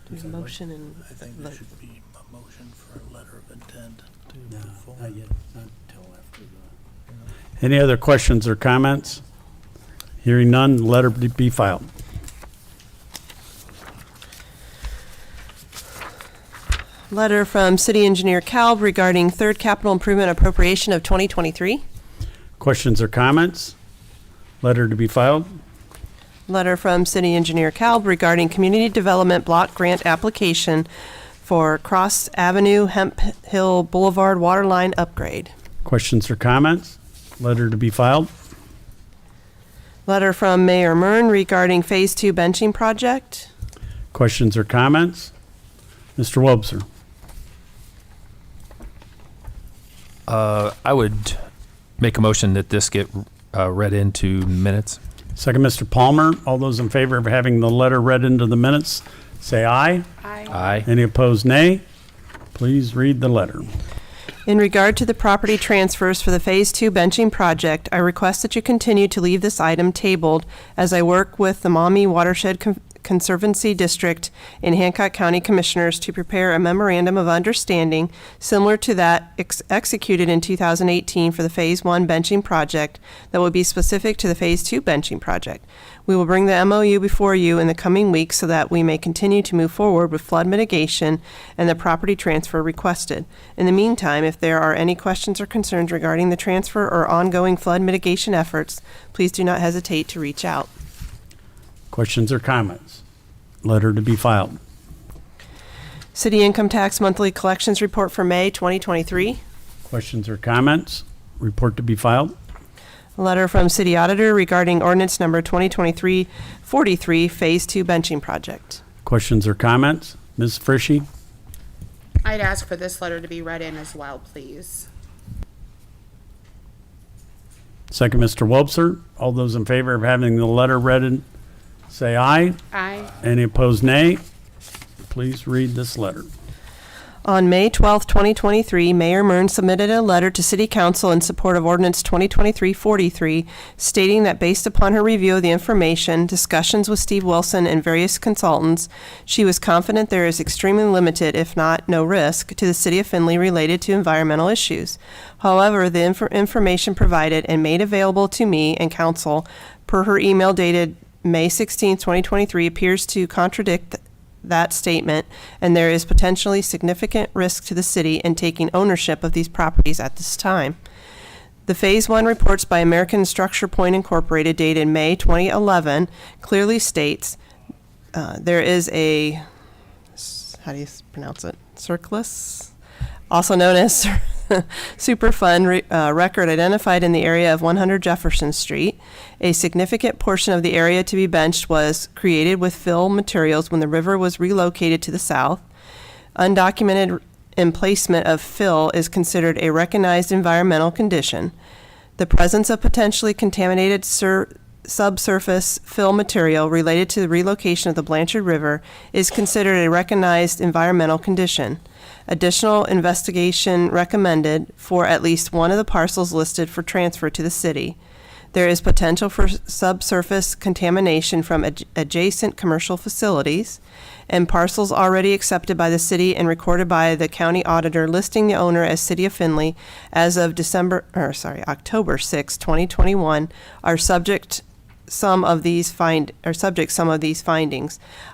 There's a motion and I think there should be a motion for a letter of intent to move forward. Not yet, not until after the. Any other questions or comments? Hearing none, letter to be filed. letter from City Engineer Kalb regarding third capital improvement appropriation of 2023. Questions or comments? Letter to be filed. Letter from City Engineer Kalb regarding community development block grant application for Cross Avenue Hemp Hill Boulevard waterline upgrade. Questions or comments? Letter to be filed. Letter from Mayor Mern regarding Phase 2 benching project. Questions or comments? Mr. Wobser. I would make a motion that this get read into minutes. Second, Mr. Palmer. All those in favor of having the letter read into the minutes, say aye. Aye. Aye. Any opposed, nay. Please read the letter. In regard to the property transfers for the Phase 2 benching project, I request that you continue to leave this item tabled as I work with the Maumee Watershed Conservancy District and Hancock County Commissioners to prepare a memorandum of understanding similar to that executed in 2018 for the Phase 1 benching project that will be specific to the Phase 2 benching project. We will bring the MOU before you in the coming weeks so that we may continue to move forward with flood mitigation and the property transfer requested. In the meantime, if there are any questions or concerns regarding the transfer or ongoing flood mitigation efforts, please do not hesitate to reach out. Questions or comments? Letter to be filed. City Income Tax Monthly Collections Report for May 2023. Questions or comments? Report to be filed. A letter from City Auditor regarding ordinance number 2023-43, Phase 2 benching project. Questions or comments? Ms. Frischie? I'd ask for this letter to be read in as well, please. Second, Mr. Wobser. All those in favor of having the letter read in, say aye. Aye. Any opposed, nay. Please read this letter. On May 12, 2023, Mayor Mern submitted a letter to City Council in support of Ordinance 2023-43, stating that based upon her review of the information, discussions with Steve Wilson and various consultants, she was confident there is extremely limited, if not no risk, to the City of Findlay related to environmental issues. However, the information provided and made available to me and Council per her email dated May 16, 2023, appears to contradict that statement, and there is potentially significant risk to the city in taking ownership of these properties at this time. The Phase 1 reports by American Structure Point Incorporated dated May 2011 clearly states there is a, how do you pronounce it, surplus, also known as Superfund record identified in the area of 100 Jefferson Street. A significant portion of the area to be benched was created with fill materials when the river was relocated to the south. Undocumented emplacement of fill is considered a recognized environmental condition. The presence of potentially contaminated subsurface fill material related to the relocation of the Blanchard River is considered a recognized environmental condition. Additional investigation recommended for at least one of the parcels listed for transfer to the city. There is potential for subsurface contamination from adjacent commercial facilities, and parcels already accepted by the city and recorded by the county auditor listing the owner as City of Findlay as of October 6, 2021 are subject some of these findings.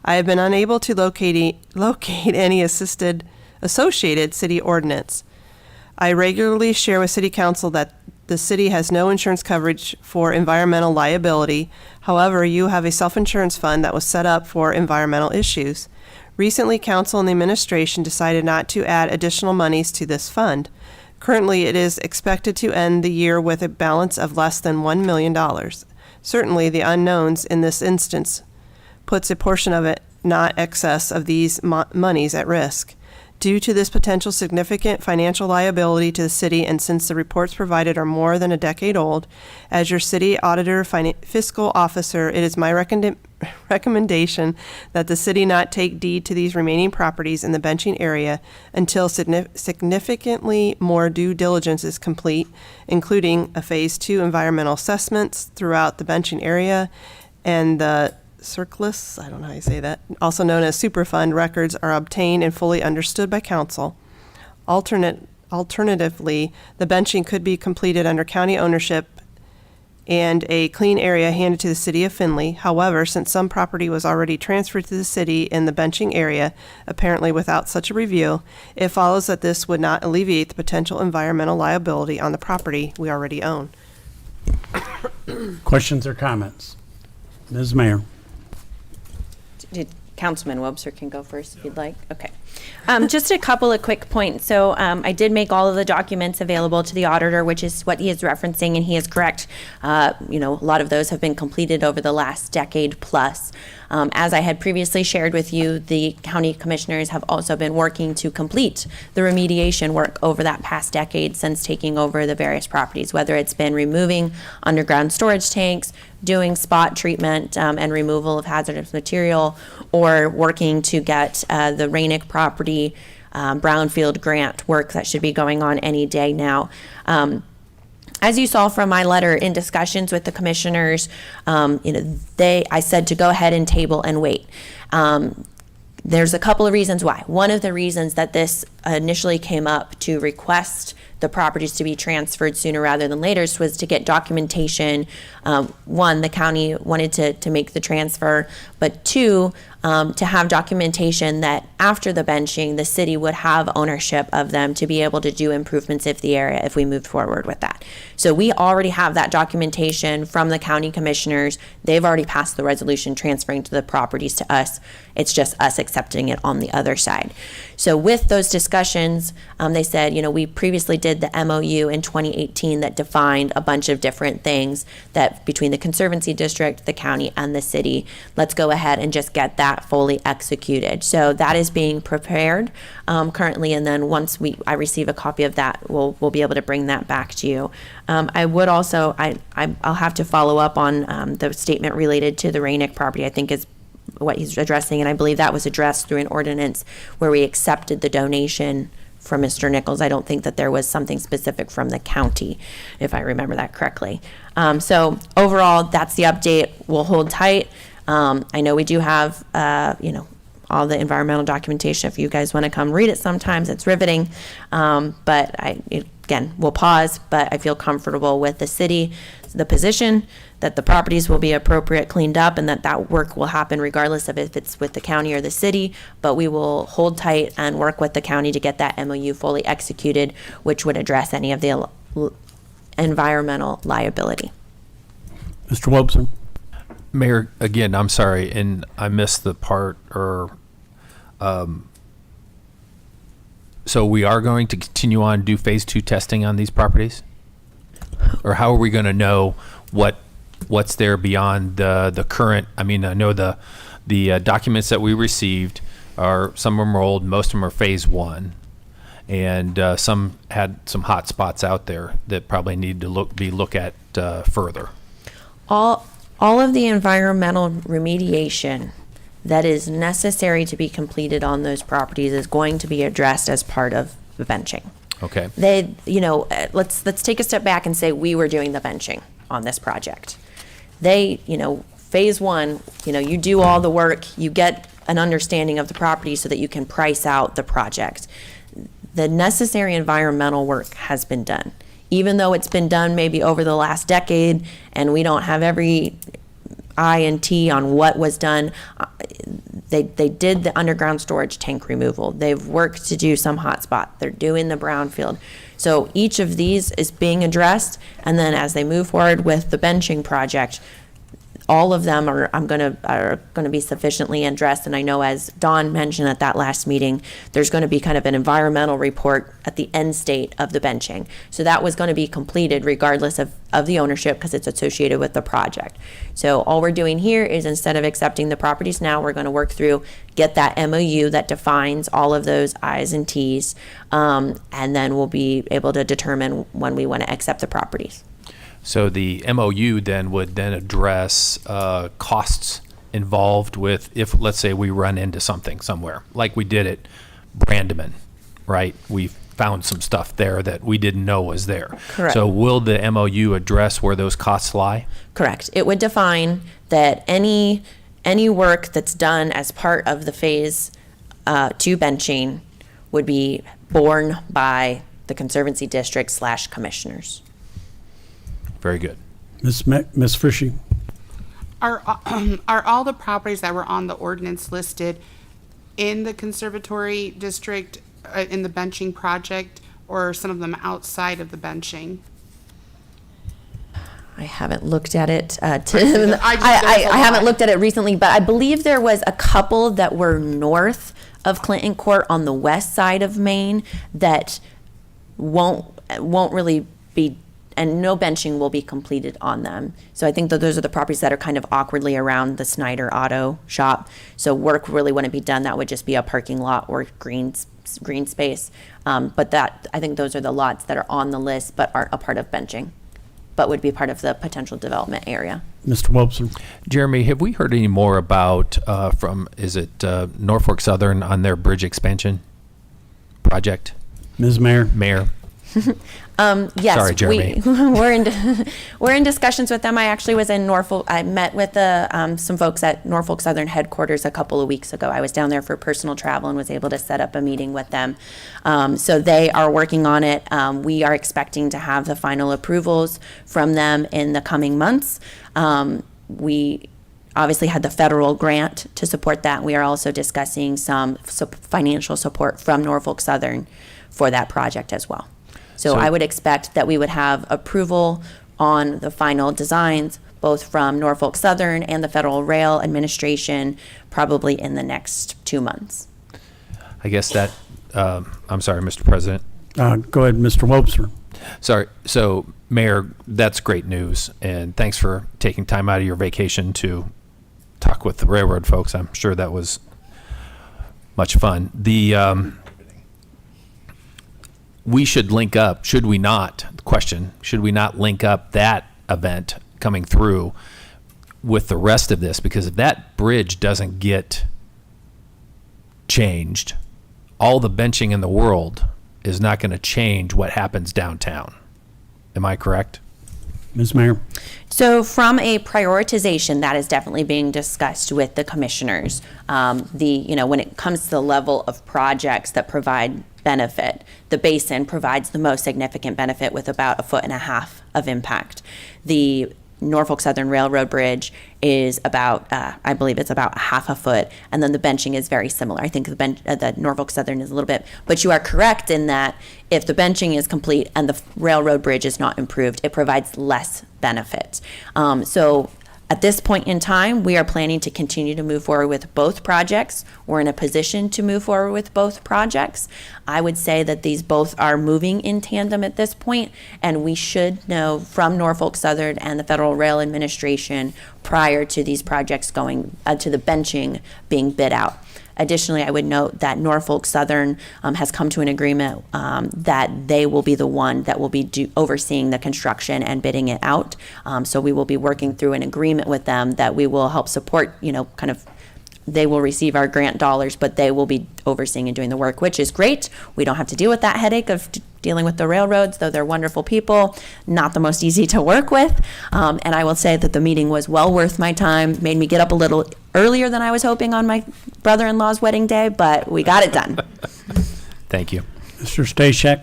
I have been unable to locate any associated city ordinance. I regularly share with City Council that the city has no insurance coverage for environmental liability. However, you have a self-insurance fund that was set up for environmental issues. Recently, Council and the administration decided not to add additional monies to this fund. Currently, it is expected to end the year with a balance of less than $1 million. Certainly, the unknowns in this instance puts a portion of it, not excess of these monies, at risk. Due to this potential significant financial liability to the city, and since the reports provided are more than a decade old, as your city auditor fiscal officer, it is my recommendation that the city not take deed to these remaining properties in the benching area until significantly more due diligence is complete, including a Phase 2 environmental assessments throughout the benching area, and the surplus, I don't know how you say that, also known as Superfund records, are obtained and fully understood by council. Alternatively, the benching could be completed under county ownership and a clean area handed to the city of Findlay. However, since some property was already transferred to the city in the benching area, apparently without such a review, it follows that this would not alleviate the potential environmental liability on the property we already own. Questions or comments? Ms. Mayor. Councilman Wobser can go first if you'd like. Okay. Just a couple of quick points. So I did make all of the documents available to the auditor, which is what he is referencing, and he is correct. A lot of those have been completed over the last decade plus. As I had previously shared with you, the county commissioners have also been working to complete the remediation work over that past decade since taking over the various properties, whether it's been removing underground storage tanks, doing spot treatment and removal of hazardous material, or working to get the Rainick property brownfield grant work that should be going on any day now. As you saw from my letter, in discussions with the commissioners, I said to go ahead and table and wait. There's a couple of reasons why. One of the reasons that this initially came up to request the properties to be transferred sooner rather than later was to get documentation. One, the county wanted to make the transfer, but two, to have documentation that after the benching, the city would have ownership of them to be able to do improvements if we moved forward with that. So we already have that documentation from the county commissioners. They've already passed the resolution transferring to the properties to us. It's just us accepting it on the other side. So with those discussions, they said, we previously did the MOU in 2018 that defined a bunch of different things that between the Conservancy District, the county, and the city. Let's go ahead and just get that fully executed. So that is being prepared currently, and then once I receive a copy of that, we'll be able to bring that back to you. I would also, I'll have to follow up on the statement related to the Rainick property, I think is what he's addressing, and I believe that was addressed through an ordinance where we accepted the donation from Mr. Nichols. I don't think that there was something specific from the county, if I remember that correctly. So overall, that's the update. We'll hold tight. I know we do have, all the environmental documentation. If you guys want to come read it sometimes, it's riveting. But again, we'll pause, but I feel comfortable with the city, the position, that the properties will be appropriate, cleaned up, and that work will happen regardless of if it's with the county or the city. But we will hold tight and work with the county to get that MOU fully executed, which would address any of the environmental liability. Mr. Wobson. Mayor, again, I'm sorry, and I missed the part, so we are going to continue on do Phase 2 testing on these properties? Or how are we going to know what's there beyond the current? I mean, I know the documents that we received some of them are old, most of them are Phase 1, and some had some hot spots out there that probably need to look at further. All of the environmental remediation that is necessary to be completed on those properties is going to be addressed as part of the benching. Okay. Let's take a step back and say we were doing the benching on this project. Phase 1, you do all the work, you get an understanding of the property so that you can price out the project. The necessary environmental work has been done. Even though it's been done maybe over the last decade and we don't have every I and T on what was done. They did the underground storage tank removal. They've worked to do some hotspot. They're doing the brownfield. So each of these is being addressed, and then as they move forward with the benching project, all of them are gonna be sufficiently addressed. And I know, as Dawn mentioned at that last meeting, there's going to be kind of an environmental report at the end state of the benching. So that was going to be completed regardless of the ownership, because it's associated with the project. So all we're doing here is, instead of accepting the properties now, we're going to work through, get that MOU that defines all of those I's and T's, and then we'll be able to determine when we want to accept the properties. So the MOU then would then address costs involved with, if, let's say, we run into something somewhere, like we did at Brandaman, right? We found some stuff there that we didn't know was there. Correct. So will the MOU address where those costs lie? Correct. It would define that any work that's done as part of the phase 2 benching would be borne by the Conservancy District / commissioners. Very good. Ms. Frishy? Are all the properties that were on the ordinance listed in the conservatory district in the benching project, or are some of them outside of the benching? I haven't looked at it. I haven't looked at it recently, but I believe there was a couple that were north of Clinton Court on the west side of Maine that won't really be, and no benching will be completed on them. So I think that those are the properties that are kind of awkwardly around the Snyder Auto Shop. So work really wouldn't be done. That would just be a parking lot or green space. But that, I think those are the lots that are on the list but aren't a part of benching, but would be part of the potential development area. Mr. Wobser? Jeremy, have we heard any more about Norfolk Southern on their bridge expansion project? Ms. Mayor? Mayor? Yes, Sorry, Jeremy. we're in discussions with them. I actually was in Norfolk. I met with some folks at Norfolk Southern headquarters a couple of weeks ago. I was down there for personal travel and was able to set up a meeting with them. So they are working on it. We are expecting to have the final approvals from them in the coming months. We obviously had the federal grant to support that. We are also discussing some financial support from Norfolk Southern for that project as well. So I would expect that we would have approval on the final designs, both from Norfolk Southern and the Federal Rail Administration, probably in the next 2 months. I guess that, I'm sorry, Mr. President. Go ahead, Mr. Wobser. Sorry. So, Mayor, that's great news. And thanks for taking time out of your vacation to talk with the railroad folks. I'm sure that was much fun. We should link up, should we not, should we not link up that event coming through with the rest of this? Because if that bridge doesn't get changed, all the benching in the world is not going to change what happens downtown. Am I correct? Ms. Mayor? So from a prioritization, that is definitely being discussed with the commissioners. When it comes to the level of projects that provide benefit, the basin provides the most significant benefit with about 1.5 feet of impact. The Norfolk Southern Railroad Bridge is about, I believe it's about 0.5 foot, and then the benching is very similar. I think the Norfolk Southern is a little bit, but you are correct in that if the benching is complete and the railroad bridge is not improved, it provides less benefit. So at this point in time, we are planning to continue to move forward with both projects. We're in a position to move forward with both projects. I would say that these both are moving in tandem at this point, and we should know from Norfolk Southern and the Federal Rail Administration prior to these projects going to the benching being bid out. Additionally, I would note that Norfolk Southern has come to an agreement that they will be the one that will be overseeing the construction and bidding it out. So we will be working through an agreement with them that we will help support, they will receive our grant dollars, but they will be overseeing and doing the work, which is great. We don't have to deal with that headache of dealing with the railroads, though they're wonderful people, not the most easy to work with. And I will say that the meeting was well worth my time, made me get up a little earlier than I was hoping on my brother-in-law's wedding day, but we got it done. Thank you. Mr. Stashak?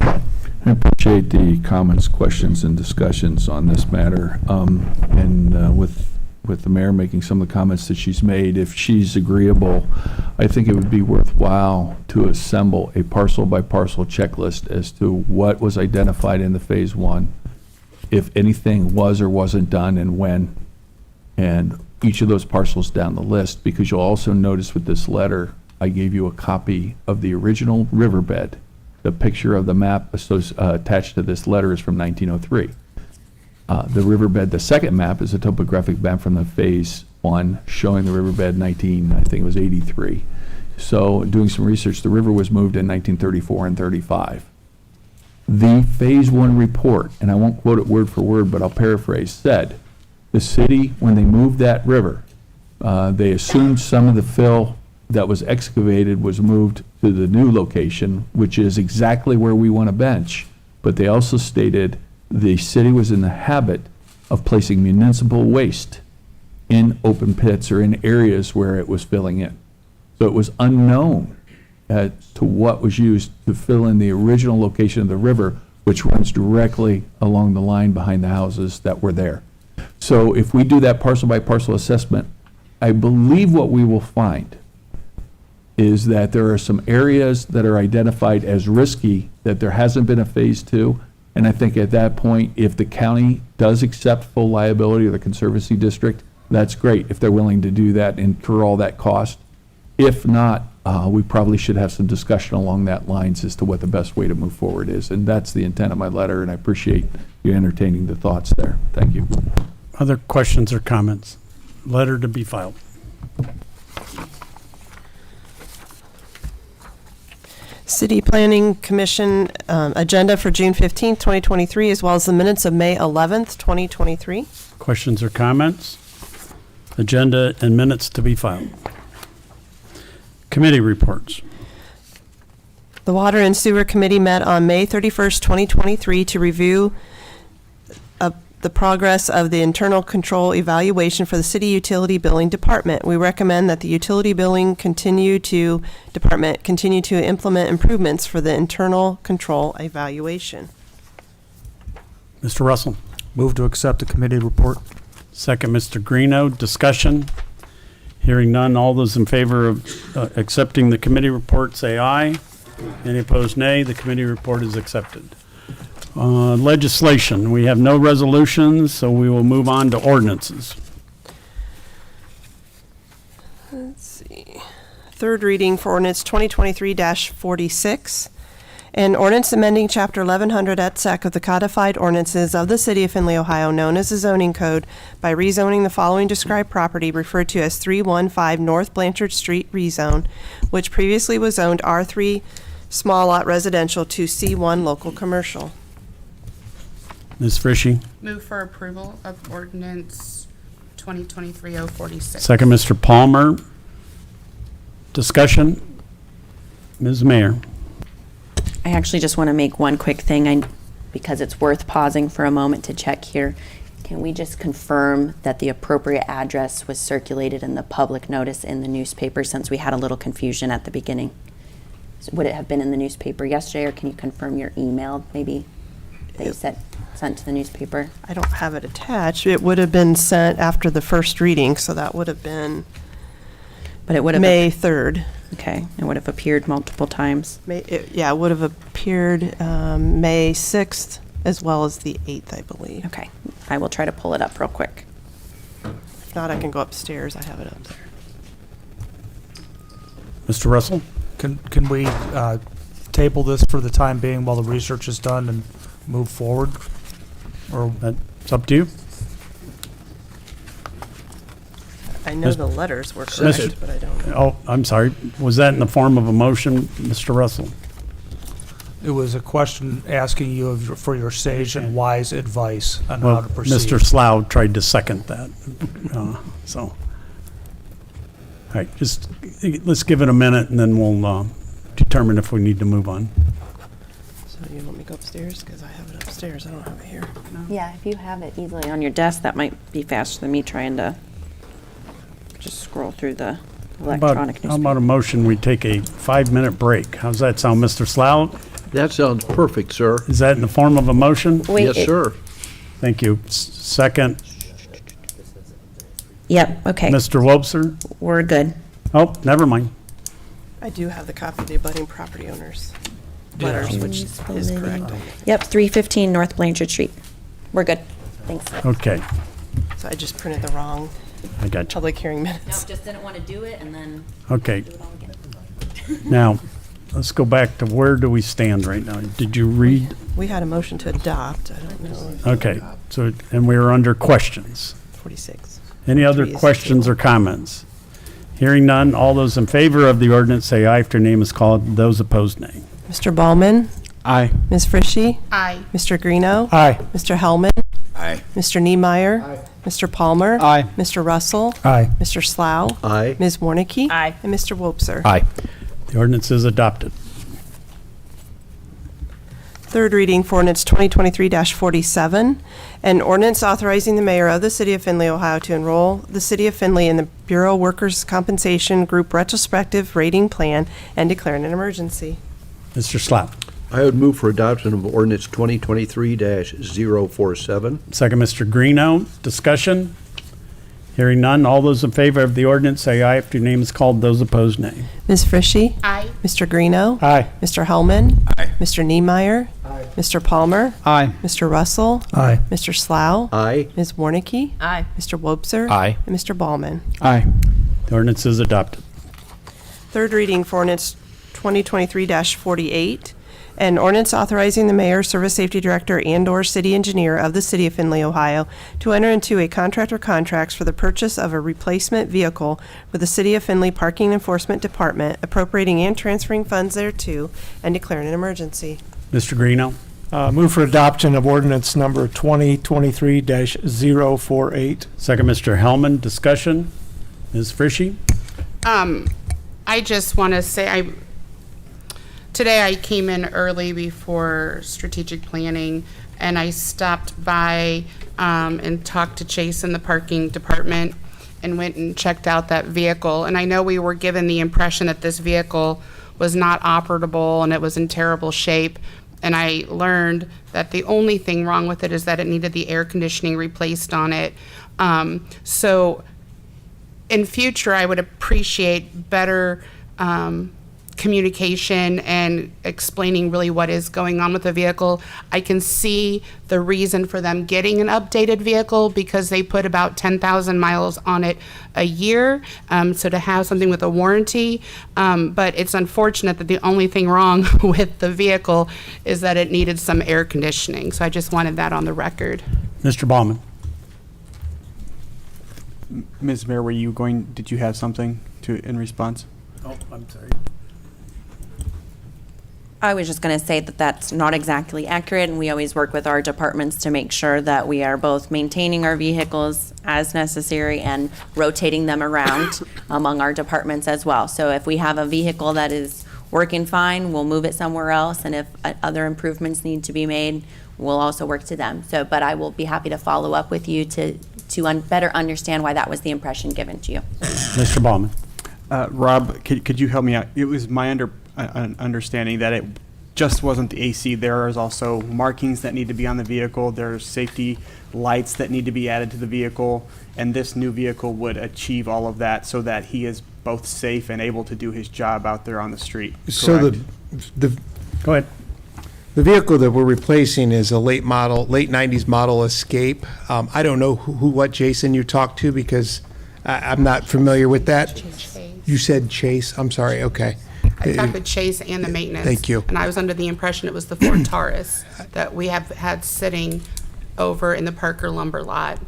I appreciate the comments, questions, and discussions on this matter. And with with the mayor making some of the comments that she's made, if she's agreeable, I think it would be worthwhile to assemble a parcel by parcel checklist as to what was identified in the phase one, if anything was or wasn't done and when, and each of those parcels down the list, because you'll also notice with this letter, I gave you a copy of the original riverbed. The picture of the map attached to this letter is from 1903. The riverbed, the second map, is a topographic map from the phase one showing the riverbed I think it was 83. So doing some research, the river was moved in 1934 and 35. The phase one report, and I won't quote it word for word, but I'll paraphrase, said the city, when they moved that river, they assumed some of the fill that was excavated was moved to the new location, which is exactly where we want to bench. But they also stated the city was in the habit of placing municipal waste in open pits or in areas where it was filling in. So it was unknown as to what was used to fill in the original location of the river, which runs directly along the line behind the houses that were there. So if we do that parcel by parcel assessment, I believe what we will find is that there are some areas that are identified as risky, that there hasn't been a phase two. And I think at that point, if the county does accept full liability, or the Conservancy District, that's great, if they're willing to do that and incur all that cost. If not, we probably should have some discussion along that lines as to what the best way to move forward is. And that's the intent of my letter, and I appreciate you entertaining the thoughts there. Thank you. Other questions or comments? Letter to be filed. City Planning Commission agenda for June 15th, 2023, as well as the minutes of May 11th, 2023. Questions or comments? Agenda and minutes to be filed. Committee reports. The Water and Sewer Committee met on May 31st, 2023 to review the progress of the internal control evaluation for the City Utility Billing Department. We recommend that the Utility Billing Department continue to implement improvements for the internal control evaluation. Mr. Russell. Move to accept the committee report. Second, Mr. Greeno. Discussion. Hearing none. All those in favor of accepting the committee report say aye. Any opposed, nay. The committee report is accepted. Legislation. We have no resolutions, so we will move on to ordinances. Let's see. Third reading for ordinance 2023-46. An ordinance amending Chapter 1100 et sec of the codified ordinances of the City of Findlay, Ohio, known as the zoning code, by rezoning the following described property referred to as 315 North Blanchard Street rezone, which previously was zoned R3 small lot residential to C1 local commercial. Ms. Frischie. Move for approval of ordinance 2023-046. Second, Mr. Palmer. Discussion. Ms. Mayor. I actually just want to make one quick thing, because it's worth pausing for a moment to check here. Can we just confirm that the appropriate address was circulated in the public notice in the newspaper, since we had a little confusion at the beginning? So would it have been in the newspaper yesterday, or can you confirm your email maybe that you sent to the newspaper? I don't have it attached. It would have been sent after the first reading, so that would have been But it would have May 3rd. Okay, it would have appeared multiple times. It would have appeared May 6th as well as the 8th, I believe. Okay, I will try to pull it up real quick. If not, I can go upstairs. I have it up there. Mr. Russell. Can we table this for the time being while the research is done and move forward? Or It's up to you. I know the letters were correct, but I don't know. Oh, I'm sorry. Was that in the form of a motion, Mr. Russell? it was a question asking you for your sage and wise advice on how Well, to proceed. Mr. Slough tried to second that, so. All right, just, let's give it a minute, and then we'll determine if we need to move on. So you want me to go upstairs? Because I have it upstairs. I don't have it here. No. Yeah, if you have it easily on your desk, that might be faster than me trying to just scroll through the electronic newspaper. How about a motion, we take a 5-minute break? How's that sound, Mr. Slough? That sounds perfect, sir. Is that in the form of a motion? Wait, Yes, sir. Thank you. Second. Yep, okay, Mr. Wobser? we're good. Oh, never mind. I do have the copy of the abutting property owners letters, which is correct. Yep, 315 North Blanchard Street. We're good. Thanks. Okay, So I just printed the wrong I got you. public hearing minutes. just didn't want to do it and then Okay, do it all again. now, let's go back to where do we stand right now? Did you read? We had a motion to adopt, I don't know, Okay, so, and we were under questions. 46. Any other Three is questions or comments? Hearing none, all those in favor of the ordinance say aye if your name is called. Those opposed, nay. Mr. Ballman, Aye. Ms. Frishy, Aye. Mr. Greeno, Aye. Mr. Hellman, Aye. Mr. Niemeyer, Mr. Palmer, Aye. Mr. Russell, Aye. Mr. Slough, Aye. Ms. Warnicki, Aye. and Mr. Wobser. Aye. The ordinance is adopted. Third reading for ordinance 2023-47, an ordinance authorizing the mayor of the city of Findlay, Ohio to enroll the city of Findlay in the Bureau of Workers' Compensation Group Retrospective Rating Plan and declaring an emergency. Mr. Slough. I would move for adoption of ordinance 2023-047. Second, Mr. Greeno. Discussion? Hearing none, all those in favor of the ordinance say aye if your name is called. Those opposed, nay. Ms. Frishy, Aye. Mr. Greeno, Aye. Mr. Hellman, Aye. Mr. Niemeyer, Mr. Palmer, Aye. Mr. Russell, Aye. Mr. Slough, Aye. Ms. Warnicki, Aye. Mr. Wobser, Aye. and Mr. Ballman. Aye. The ordinance is adopted. Third reading for ordinance 2023-48, an ordinance authorizing the mayor, service safety director, and/or city engineer of the city of Findlay, Ohio, to enter into a contract or contracts for the purchase of a replacement vehicle with the City of Findlay Parking Enforcement Department, appropriating and transferring funds thereto, and declaring an emergency. Mr. Greeno. Move for adoption of ordinance number 2023-048. Second, Mr. Hellman. Discussion? Ms. Frishy? I just want to say, today I came in early before strategic planning, and I stopped by and talked to Chase in the parking department and went and checked out that vehicle. And I know we were given the impression that this vehicle was not operable and it was in terrible shape. And I learned that the only thing wrong with it is that it needed the air conditioning replaced on it. So in future, I would appreciate better communication and explaining really what is going on with the vehicle. I can see the reason for them getting an updated vehicle because they put about 10,000 miles on it a year. So to have something with a warranty, but it's unfortunate that the only thing wrong with the vehicle is that it needed some air conditioning. So I just wanted that on the record. Mr. Ballman. Ms. Mayor, did you have something in response? Oh, I'm sorry. I was just going to say that that's not exactly accurate, and we always work with our departments to make sure that we are both maintaining our vehicles as necessary and rotating them around among our departments as well. So if we have a vehicle that is working fine, we'll move it somewhere else, and if other improvements need to be made, we'll also work to them. So, but I will be happy to follow up with you to better understand why that was the impression given to you. Mr. Ballman. Rob, could you help me out? It was my understanding that it just wasn't the AC. There is also markings that need to be on the vehicle. There's safety lights that need to be added to the vehicle, and this new vehicle would achieve all of that so that he is both safe and able to do his job out there on the street. So correct? Go ahead. the vehicle that we're replacing is a late 90s model Escape. I don't know what Jason you talked to because I'm not familiar with that. Chase. You said Chase. I'm sorry. Okay. I talked with Chase and the maintenance. Thank you. And I was under the impression it was the Ford Taurus that we have had sitting over in the Parker lumber lot.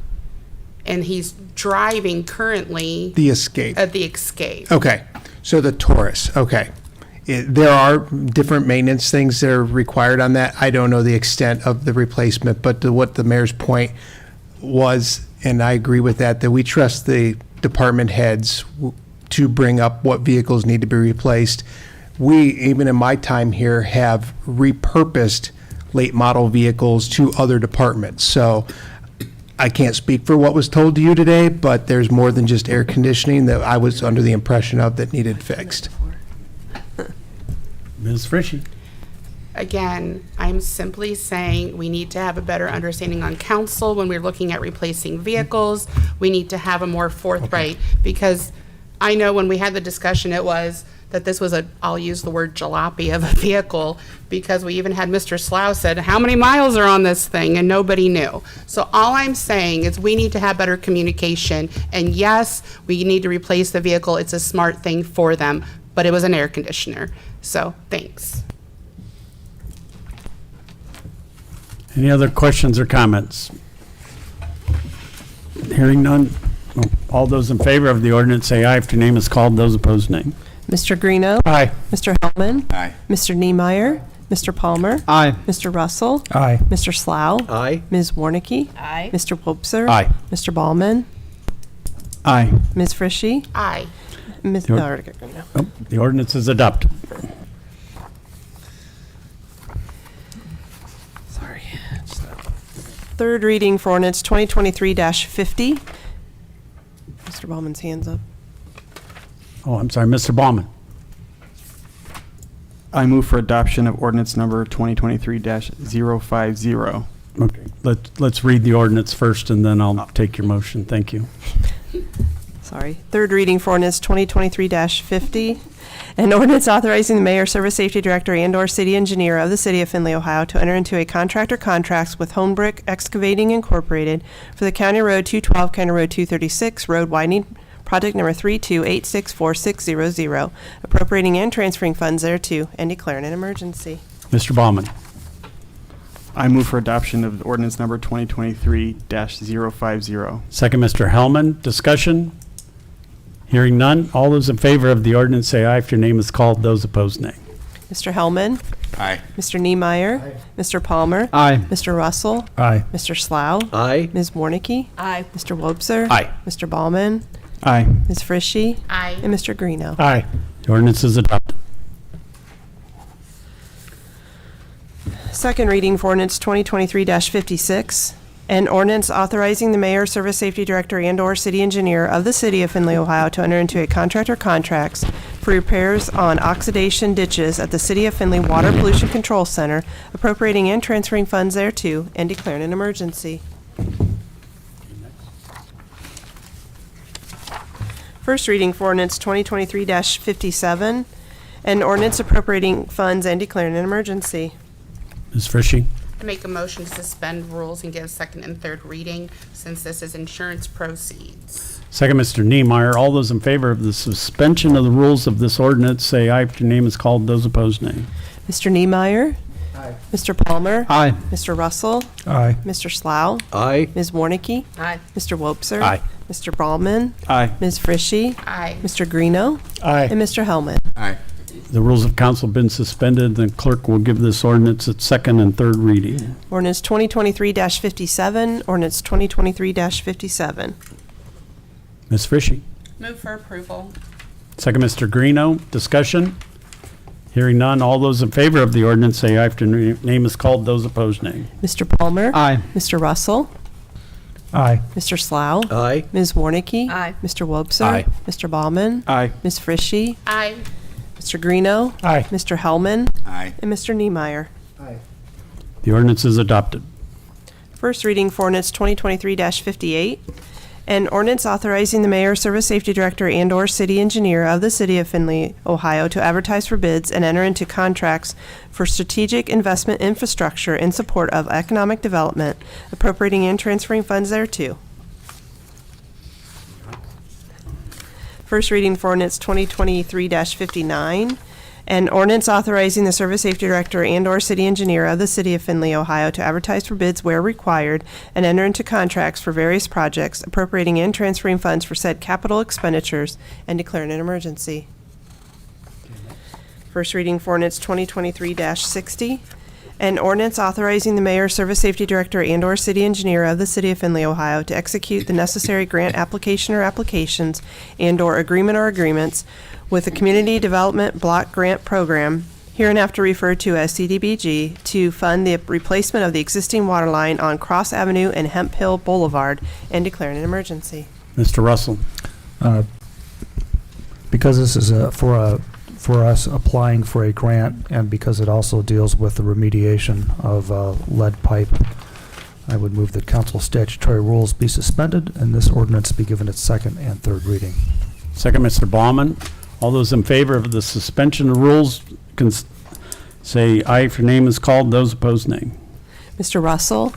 And he's driving currently The Escape. the Escape. Okay. So the Taurus. Okay. There are different maintenance things that are required on that. I don't know the extent of the replacement, but what the mayor's point was, and I agree with that we trust the department heads to bring up what vehicles need to be replaced. We, even in my time here, have repurposed late model vehicles to other departments. So I can't speak for what was told to you today, but there's more than just air conditioning that I was under the impression of that needed fixed. Ms. Frishy. Again, I'm simply saying we need to have a better understanding on council when we're looking at replacing vehicles. We need to have a more forthright, because I know when we had the discussion, it was that this was I'll use the word jalopy of a vehicle, because we even had Mr. Slough said, how many miles are on this thing? And nobody knew. So all I'm saying is we need to have better communication. And yes, we need to replace the vehicle. It's a smart thing for them, but it was an air conditioner. So thanks. Any other questions or comments? Hearing none. All those in favor of the ordinance say aye. If your name is called, those opposed, nay. Mr. Greeno. Aye. Mr. Hellman. Aye. Mr. Niemeyer. Mr. Palmer. Aye. Mr. Russell. Aye. Mr. Slough. Aye. Ms. Warnicki. Aye. Mr. Wobser. Aye. Mr. Ballman. Aye. Ms. Frishy. Aye. Ms. Your- no, we're good now. Oh, the ordinance is adopted. Sorry. Third reading for ordinance 2023-50. Mr. Ballman's hands up. Oh, I'm sorry, Mr. Baumann. I move for adoption of ordinance number 2023-050. Okay, let's read the ordinance first, and then I'll take your motion. Thank you. Sorry. Third reading for ordinance 2023-50. An ordinance authorizing the mayor, service safety director, and/or city engineer of the city of Findlay, Ohio, to enter into a contract or contracts with Homebrick Excavating Incorporated for the County Road 212, County Road 236, road widening project number 32864600, appropriating and transferring funds thereto, and declaring an emergency. Mr. Baumann. I move for adoption of ordinance number 2023-050. Second, Mr. Hellman. Discussion? Hearing none. All those in favor of the ordinance say aye. If your name is called, those opposed, nay. Mr. Hellman. Aye. Mr. Niemeyer. Mr. Palmer. Aye. Mr. Russell. Aye. Mr. Slough. Aye. Ms. Warnicki. Aye. Mr. Wobser. Aye. Mr. Ballman. Aye. Ms. Frishy. Aye. And Mr. Greeno. Aye. The ordinance is adopted. Second reading for ordinance 2023-56. An ordinance authorizing the mayor, service safety director, and/or city engineer of the city of Findlay, Ohio, to enter into a contract or contracts for repairs on oxidation ditches at the City of Findlay Water Pollution Control Center, appropriating and transferring funds thereto, and declaring an emergency. First reading for ordinance 2023-57. An ordinance appropriating funds and declaring an emergency. Ms. Frishy. I make a motion to suspend rules and give second and third reading, since this is insurance proceeds. Second, Mr. Niemeyer. All those in favor of the suspension of the rules of this ordinance say aye. If your name is called, those opposed, nay. Mr. Niemeyer. Aye. Mr. Palmer. Aye. Mr. Russell. Aye. Mr. Slough. Aye. Ms. Warnicki. Aye. Mr. Wobser. Aye. Mr. Ballman. Aye. Ms. Frishy. Aye. Mr. Greeno. Aye. And Mr. Hellman. Aye. The rules of council have been suspended. The clerk will give this ordinance its second and third reading. Ordinance 2023-57. Ordinance 2023-57. Ms. Frishy. Move for approval. Second, Mr. Greeno. Discussion? Hearing none. All those in favor of the ordinance say aye. If your name is called, those opposed, nay. Mr. Palmer. Aye. Mr. Russell. Aye. Mr. Slough. Aye. Ms. Warnicki. Aye. Mr. Wobser. Aye. Mr. Ballman. Aye. Ms. Frishy. Aye. Mr. Greeno. Aye. Mr. Hellman. Aye. And Mr. Niemeyer. The ordinance is adopted. First reading for ordinance 2023-58. An ordinance authorizing the mayor, service safety director, and/or city engineer of the city of Findlay, Ohio, to advertise for bids and enter into contracts for strategic investment infrastructure in support of economic development, appropriating and transferring funds thereto. First reading for ordinance 2023-59. An ordinance authorizing the service safety director and/or city engineer of the city of Findlay, Ohio, to advertise for bids where required and enter into contracts for various projects, appropriating and transferring funds for said capital expenditures, and declaring an emergency. First reading for ordinance 2023-60. An ordinance authorizing the mayor, service safety director, and/or city engineer of the city of Findlay, Ohio, to execute the necessary grant application or applications and/or agreement or agreements with the Community Development Block Grant Program, hereinafter referred to as CDBG, to fund the replacement of the existing water line on Cross Avenue and Hemp Hill Boulevard, and declaring an emergency. Mr. Russell. Because this is for a for us applying for a grant, and because it also deals with the remediation of lead pipe, I would move that council statutory rules be suspended and this ordinance be given its second and third reading. Second, Mr. Baumann. All those in favor of the suspension of rules can say aye if your name is called. Those opposed, nay. Mr. Russell?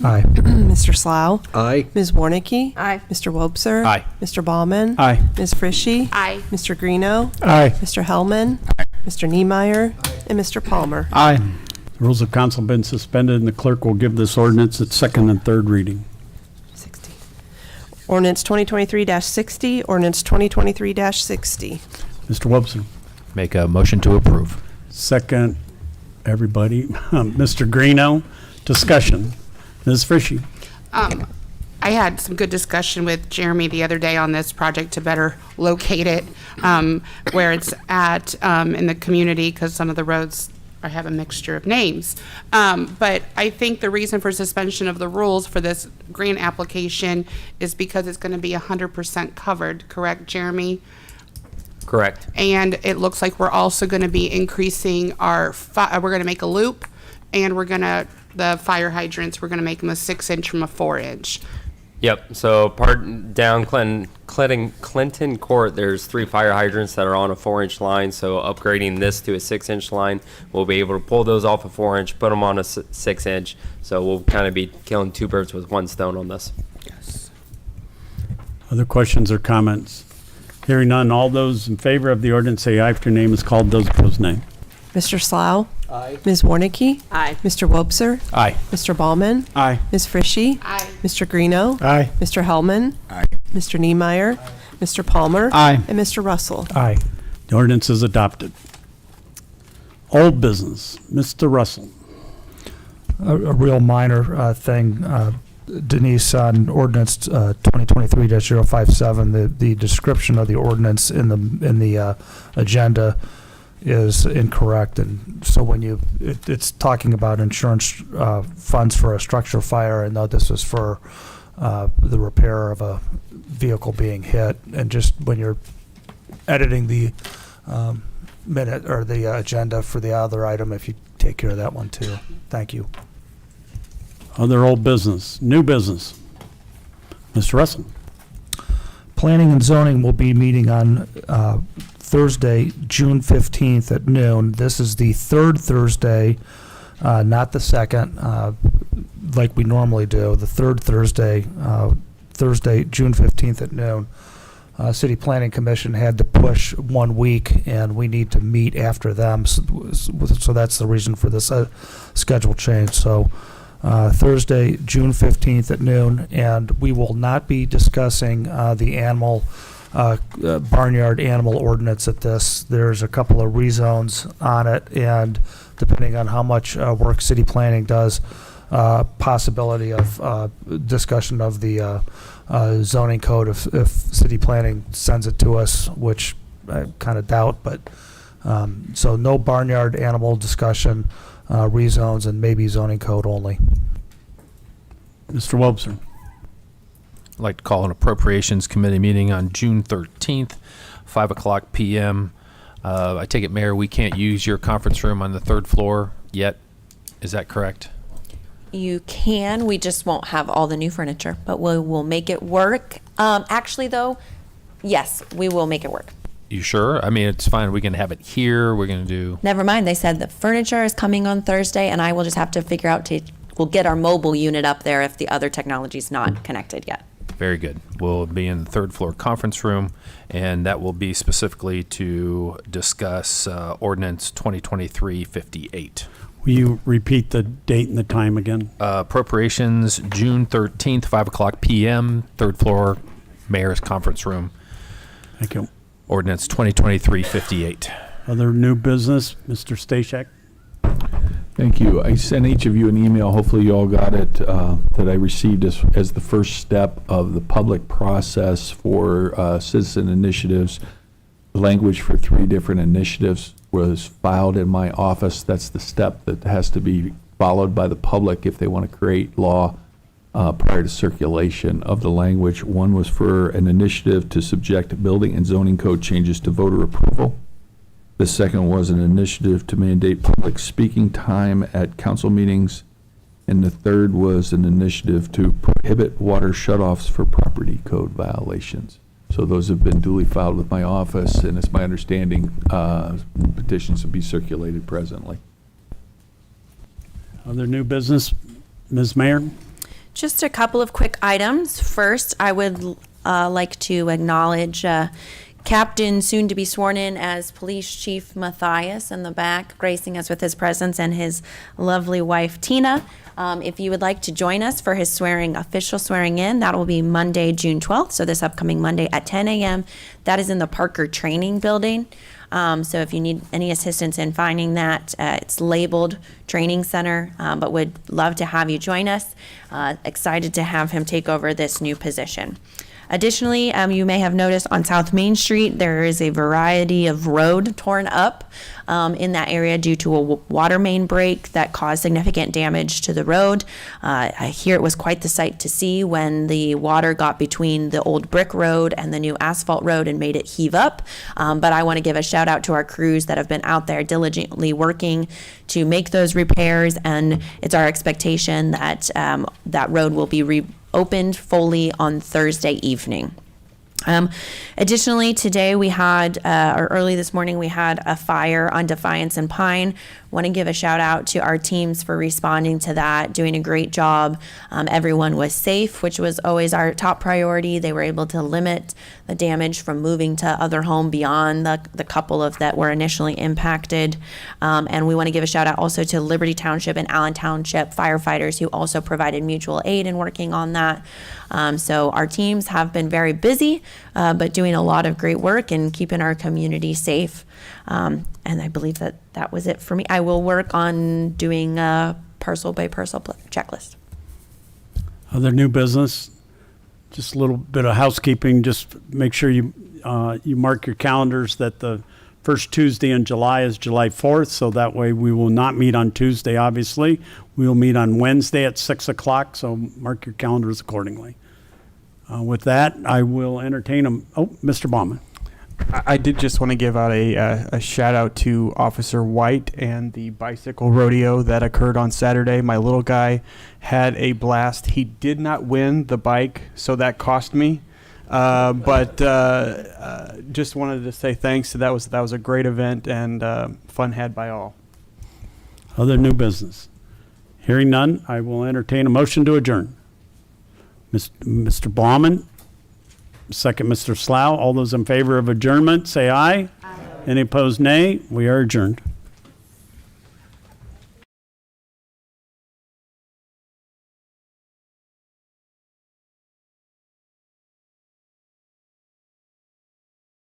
Aye. Mr. Slough? Aye. Ms. Warnicki? Aye. Mr. Wobser? Aye. Mr. Baumann? Aye. Ms. Frischie? Aye. Mr. Greeno? Aye. Mr. Hellman? Mr. Niemeyer? And Mr. Palmer? Aye. The rules of council have been suspended, and the clerk will give this ordinance its second and third reading. 60. Ordinance 2023-60, ordinance 2023-60. Mr. Wobser. Make a motion to approve. Second, everybody. Mr. Greeno. Discussion. Ms. Frischie. I had some good discussion with Jeremy the other day on this project to better locate it, where it's at in the community, because some of the roads have a mixture of names. But I think the reason for suspension of the rules for this grant application is because it's going to be 100% covered, correct, Jeremy? Correct. And it looks like we're also going to be increasing our, we're going to make a loop, and we're going to, the fire hydrants, we're going to make them a 6-inch from a 4-inch. Yep. So part down Clinton Court, there's 3 fire hydrants that are on a 4-inch line. So upgrading this to a 6-inch line, we'll be able to pull those off a 4-inch, put them on a 6-inch. So we'll kind of be killing 2 birds with 1 stone on this. Yes. Other questions or comments? Hearing none, all those in favor of the ordinance say aye if your name is called. Those opposed, nay. Mr. Slough? Aye. Ms. Warnicki? Aye. Mr. Wobser? Aye. Mr. Baumann? Aye. Ms. Frischie? Aye. Mr. Greeno? Aye. Mr. Hellman? Aye. Mr. Niemeyer? Mr. Palmer? Aye. And Mr. Russell? Aye. The ordinance is adopted. Old business. Mr. Russell. A real minor thing, Denise, on ordinance 2023-057, the description of the ordinance in the agenda is incorrect, and so when it's talking about insurance funds for a structure fire, and though this is for the repair of a vehicle being hit, and just when you're editing the minute or the agenda for the other item, if you take care of that one too. Thank you. Other old business. New business. Mr. Russell. Planning and zoning will be meeting on Thursday, June 15th at noon. This is the third Thursday, not the second, like we normally do. The third Thursday, June 15th at noon. City Planning Commission had to push 1 week, and we need to meet after them. So that's the reason for this schedule change. So Thursday, June 15th at noon, and we will not be discussing the animal barnyard animal ordinance at this. There's a couple of rezones on it, and depending on how much work city planning does, possibility of discussion of the zoning code if city planning sends it to us, which I kind of doubt, but so no barnyard animal discussion, rezones, and maybe zoning code only. Mr. Wobser. I'd like to call an appropriations committee meeting on June 13th, 5:00 p.m. I take it, Mayor, we can't use your conference room on the 3rd floor yet. Is that correct? You can, we just won't have all the new furniture, but we'll make it work. Actually, though, yes, we will make it work. You sure? I mean, it's fine. We can have it here. We're going to do... Never mind, they said the furniture is coming on Thursday, and I will just have to figure out we'll get our mobile unit up there if the other technology's not connected yet. Very good. We'll be in the 3rd floor conference room, and that will be specifically to discuss ordinance 2023-58. Will you repeat the date and the time again? Appropriations, June 13th, 5:00 p.m., 3rd floor, Mayor's conference room. Thank you. Ordinance 2023-58. Other new business, Mr. Stashak. Thank you. I sent each of you an email, hopefully you all got it, that I received as the first step of the public process for citizen initiatives. Language for 3 different initiatives was filed in my office. That's the step that has to be followed by the public if they want to create law prior to circulation of the language. One was for an initiative to subject building and zoning code changes to voter approval. The second was an initiative to mandate public speaking time at council meetings. And the third was an initiative to prohibit water shutoffs for property code violations. So those have been duly filed with my office, and it's my understanding petitions will be circulated presently. Other new business, Ms. Mayor? Just a couple of quick items. First, I would like to acknowledge Captain, soon to be sworn in as Police Chief Matthias in the back, gracing us with his presence, and his lovely wife Tina. If you would like to join us for his official swearing in, that will be Monday, June 12th, so this upcoming Monday at 10 a.m. That is in the Parker Training Building. So if you need any assistance in finding that, it's labeled Training Center, but would love to have you join us. Excited to have him take over this new position. Additionally, you may have noticed on South Main Street, there is a variety of road torn up in that area due to a water main break that caused significant damage to the road. I hear it was quite the sight to see when the water got between the old brick road and the new asphalt road and made it heave up. But I want to give a shout out to our crews that have been out there diligently working to make those repairs, and it's our expectation that that road will be opened fully on Thursday evening. Additionally, today we had, or early this morning, we had a fire on Defiance and Pine. Want to give a shout out to our teams for responding to that, doing a great job. Everyone was safe, which was always our top priority. They were able to limit the damage from moving to other home beyond the couple of that were initially impacted. And we want to give a shout out also to Liberty Township and Allen Township firefighters who also provided mutual aid in working on that. So our teams have been very busy, but doing a lot of great work and keeping our community safe. And I believe that was it for me. I will work on doing a parcel by parcel checklist. Other new business? Just a little bit of housekeeping. Just make sure you mark your calendars that the first Tuesday in July is July 4th, so that way we will not meet on Tuesday, obviously. We will meet on Wednesday at 6 o'clock, so mark your calendars accordingly. With that, I will entertain Mr. Baumann. I did just want to give out a shout out to Officer White and the bicycle rodeo that occurred on Saturday. My little guy had a blast. He did not win the bike, so that cost me. But just wanted to say thanks. That was a great event and fun had by all. Other new business? Hearing none, I will entertain a motion to adjourn. Mr. Baumann, second Mr. Slough. All those in favor of adjournment, say aye. Aye. Any opposed, nay. We are adjourned.